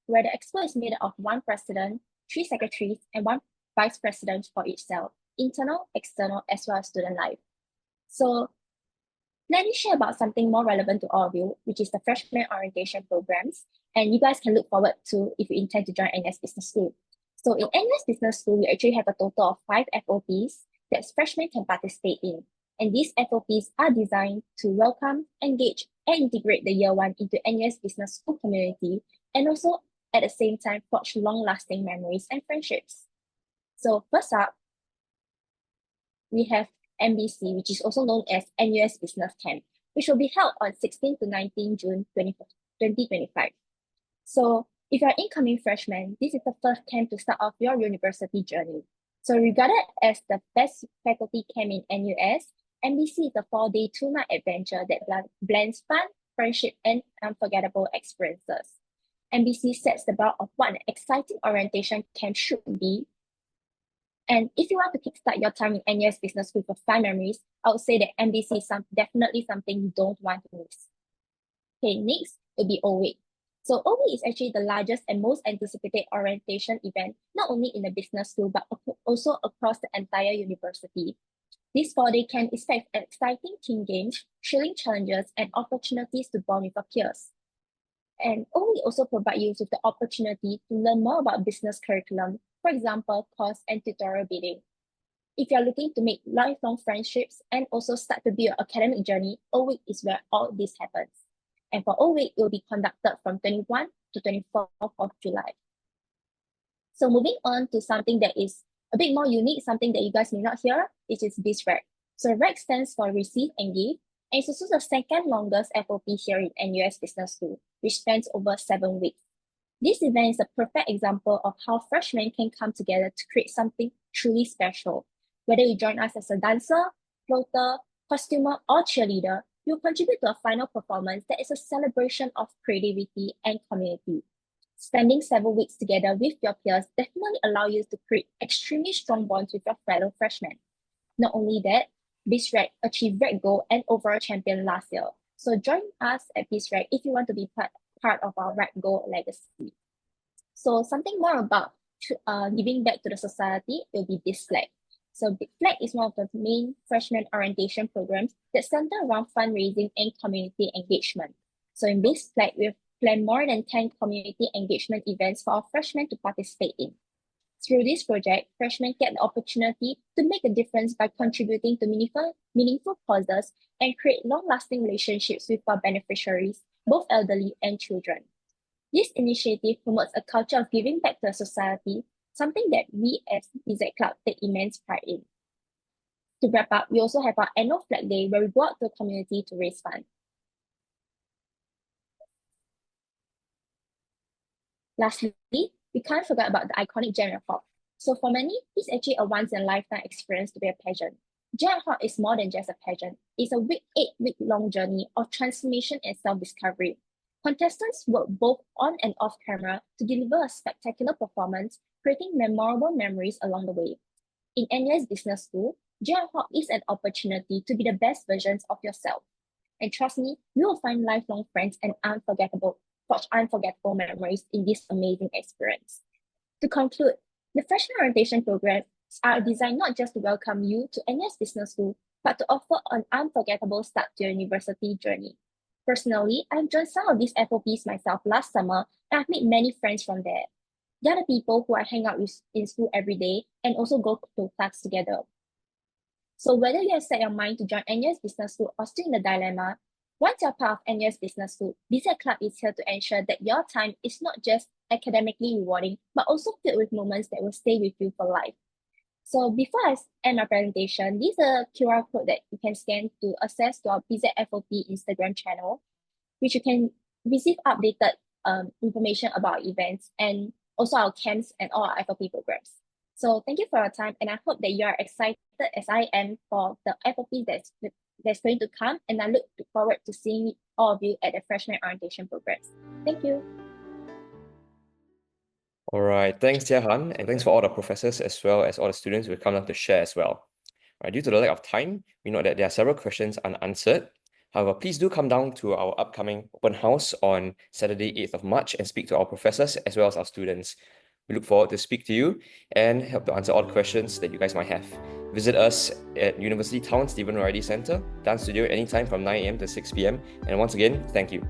where the expo is made up of 1 president, 3 secretaries, and 1 vice president for each cell, internal, external, as well as student life. So let me share about something more relevant to all of you, which is the freshman orientation programs, and you guys can look forward to if you intend to join NUS Business School. So in NUS Business School, we actually have a total of 5 FOPs that freshmen can participate in. And these FOPs are designed to welcome, engage, and integrate the Year 1 into NUS Business School community, and also at the same time forge long-lasting memories and friendships. So first up, we have MBC, which is also known as NUS Business Camp, which will be held on 16 to 19 June 2025. So if you're an incoming freshman, this is the first camp to start off your university journey. So regarded as the best faculty camp in NUS, MBC is a 4-day, 2-night adventure that blends fun, friendship, and unforgettable experiences. MBC sets the bar of what an exciting orientation camp should be. And if you want to kickstart your time in NUS Business School with fun memories, I would say that MBC is definitely something you don't want to miss. Okay, next will be O Week. So O Week is actually the largest and most anticipated orientation event, not only in the business school, but also across the entire university. This 4-day camp is packed with exciting team games, thrilling challenges, and opportunities to bond with your peers. And O Week also provide you with the opportunity to learn more about business curriculum, for example, course and tutorial bidding. If you're looking to make lifelong friendships and also start to build your academic journey, O Week is where all this happens. And for O Week, it will be conducted from 21 to 24th of July. So moving on to something that is a bit more unique, something that you guys may not hear, which is BizRec. So REC stands for Receive and Give, and it's also the second longest FOP here in NUS Business School, which spans over 7 weeks. This event is a perfect example of how freshmen can come together to create something truly special. Whether you join us as a dancer, floater, costumer, or cheerleader, you'll contribute to a final performance that is a celebration of creativity and community. Spending several weeks together with your peers definitely allow you to create extremely strong bonds with your fellow freshmen. Not only that, BIZAD achieved Red Gold and overall champion last year. So join us at BIZAD if you want to be part of our Red Gold legacy. So something more about giving back to the society will be this flag. So flag is one of the main freshman orientation programs that center around fundraising and community engagement. So in this flag, we've planned more than 10 community engagement events for our freshmen to participate in. Through this project, freshmen get the opportunity to make a difference by contributing to meaningful causes and create long-lasting relationships with our beneficiaries, both elderly and children. This initiative promotes a culture of giving back to society, something that we as BIZAD Club take immense pride in. To wrap up, we also have our annual Flag Day where we go out to the community to raise funds. Lastly, we can't forget about the iconic Jan Hop. So for many, it's actually a once-in-a-lifetime experience to be a pageant. Jan Hop is more than just a pageant. It's a 8-week-long journey of transformation and self-discovery. Contestants work both on and off camera to deliver a spectacular performance, creating memorable memories along the way. In NUS Business School, Jan Hop is an opportunity to be the best versions of yourself. And trust me, you will find lifelong friends and unforgettable memories in this amazing experience. To conclude, the freshman orientation programs are designed not just to welcome you to NUS Business School, but to offer an unforgettable start to your university journey. Personally, I've joined some of these FOPs myself last summer, and I've made many friends from there. They are the people who I hang out with in school every day and also go to class together. So whether you have set your mind to join NUS Business School or still in the dilemma, once you're part of NUS Business School, BIZAD Club is here to ensure that your time is not just academically rewarding, but also filled with moments that will stay with you for life. So before I end my presentation, this is a QR code that you can scan to access to our BIZAD FOP Instagram channel, which you can receive updated information about events and also our camps and all our FOP programs. So thank you for your time, and I hope that you are excited as I am for the FOP that's going to come, and I look forward to seeing all of you at the freshman orientation programs. Thank you. All right, thanks, Jia-Han, and thanks for all the professors as well as all the students who have come down to share as well. Right, due to the lack of time, we know that there are several questions unanswered. However, please do come down to our upcoming open house on Saturday, 8th of March and speak to our professors as well as our students. We look forward to speak to you and help to answer all the questions that you guys might have. Visit us at University Town Stephen Riley Center, Dance Studio anytime from 9 AM to 6 PM. And once again, thank you.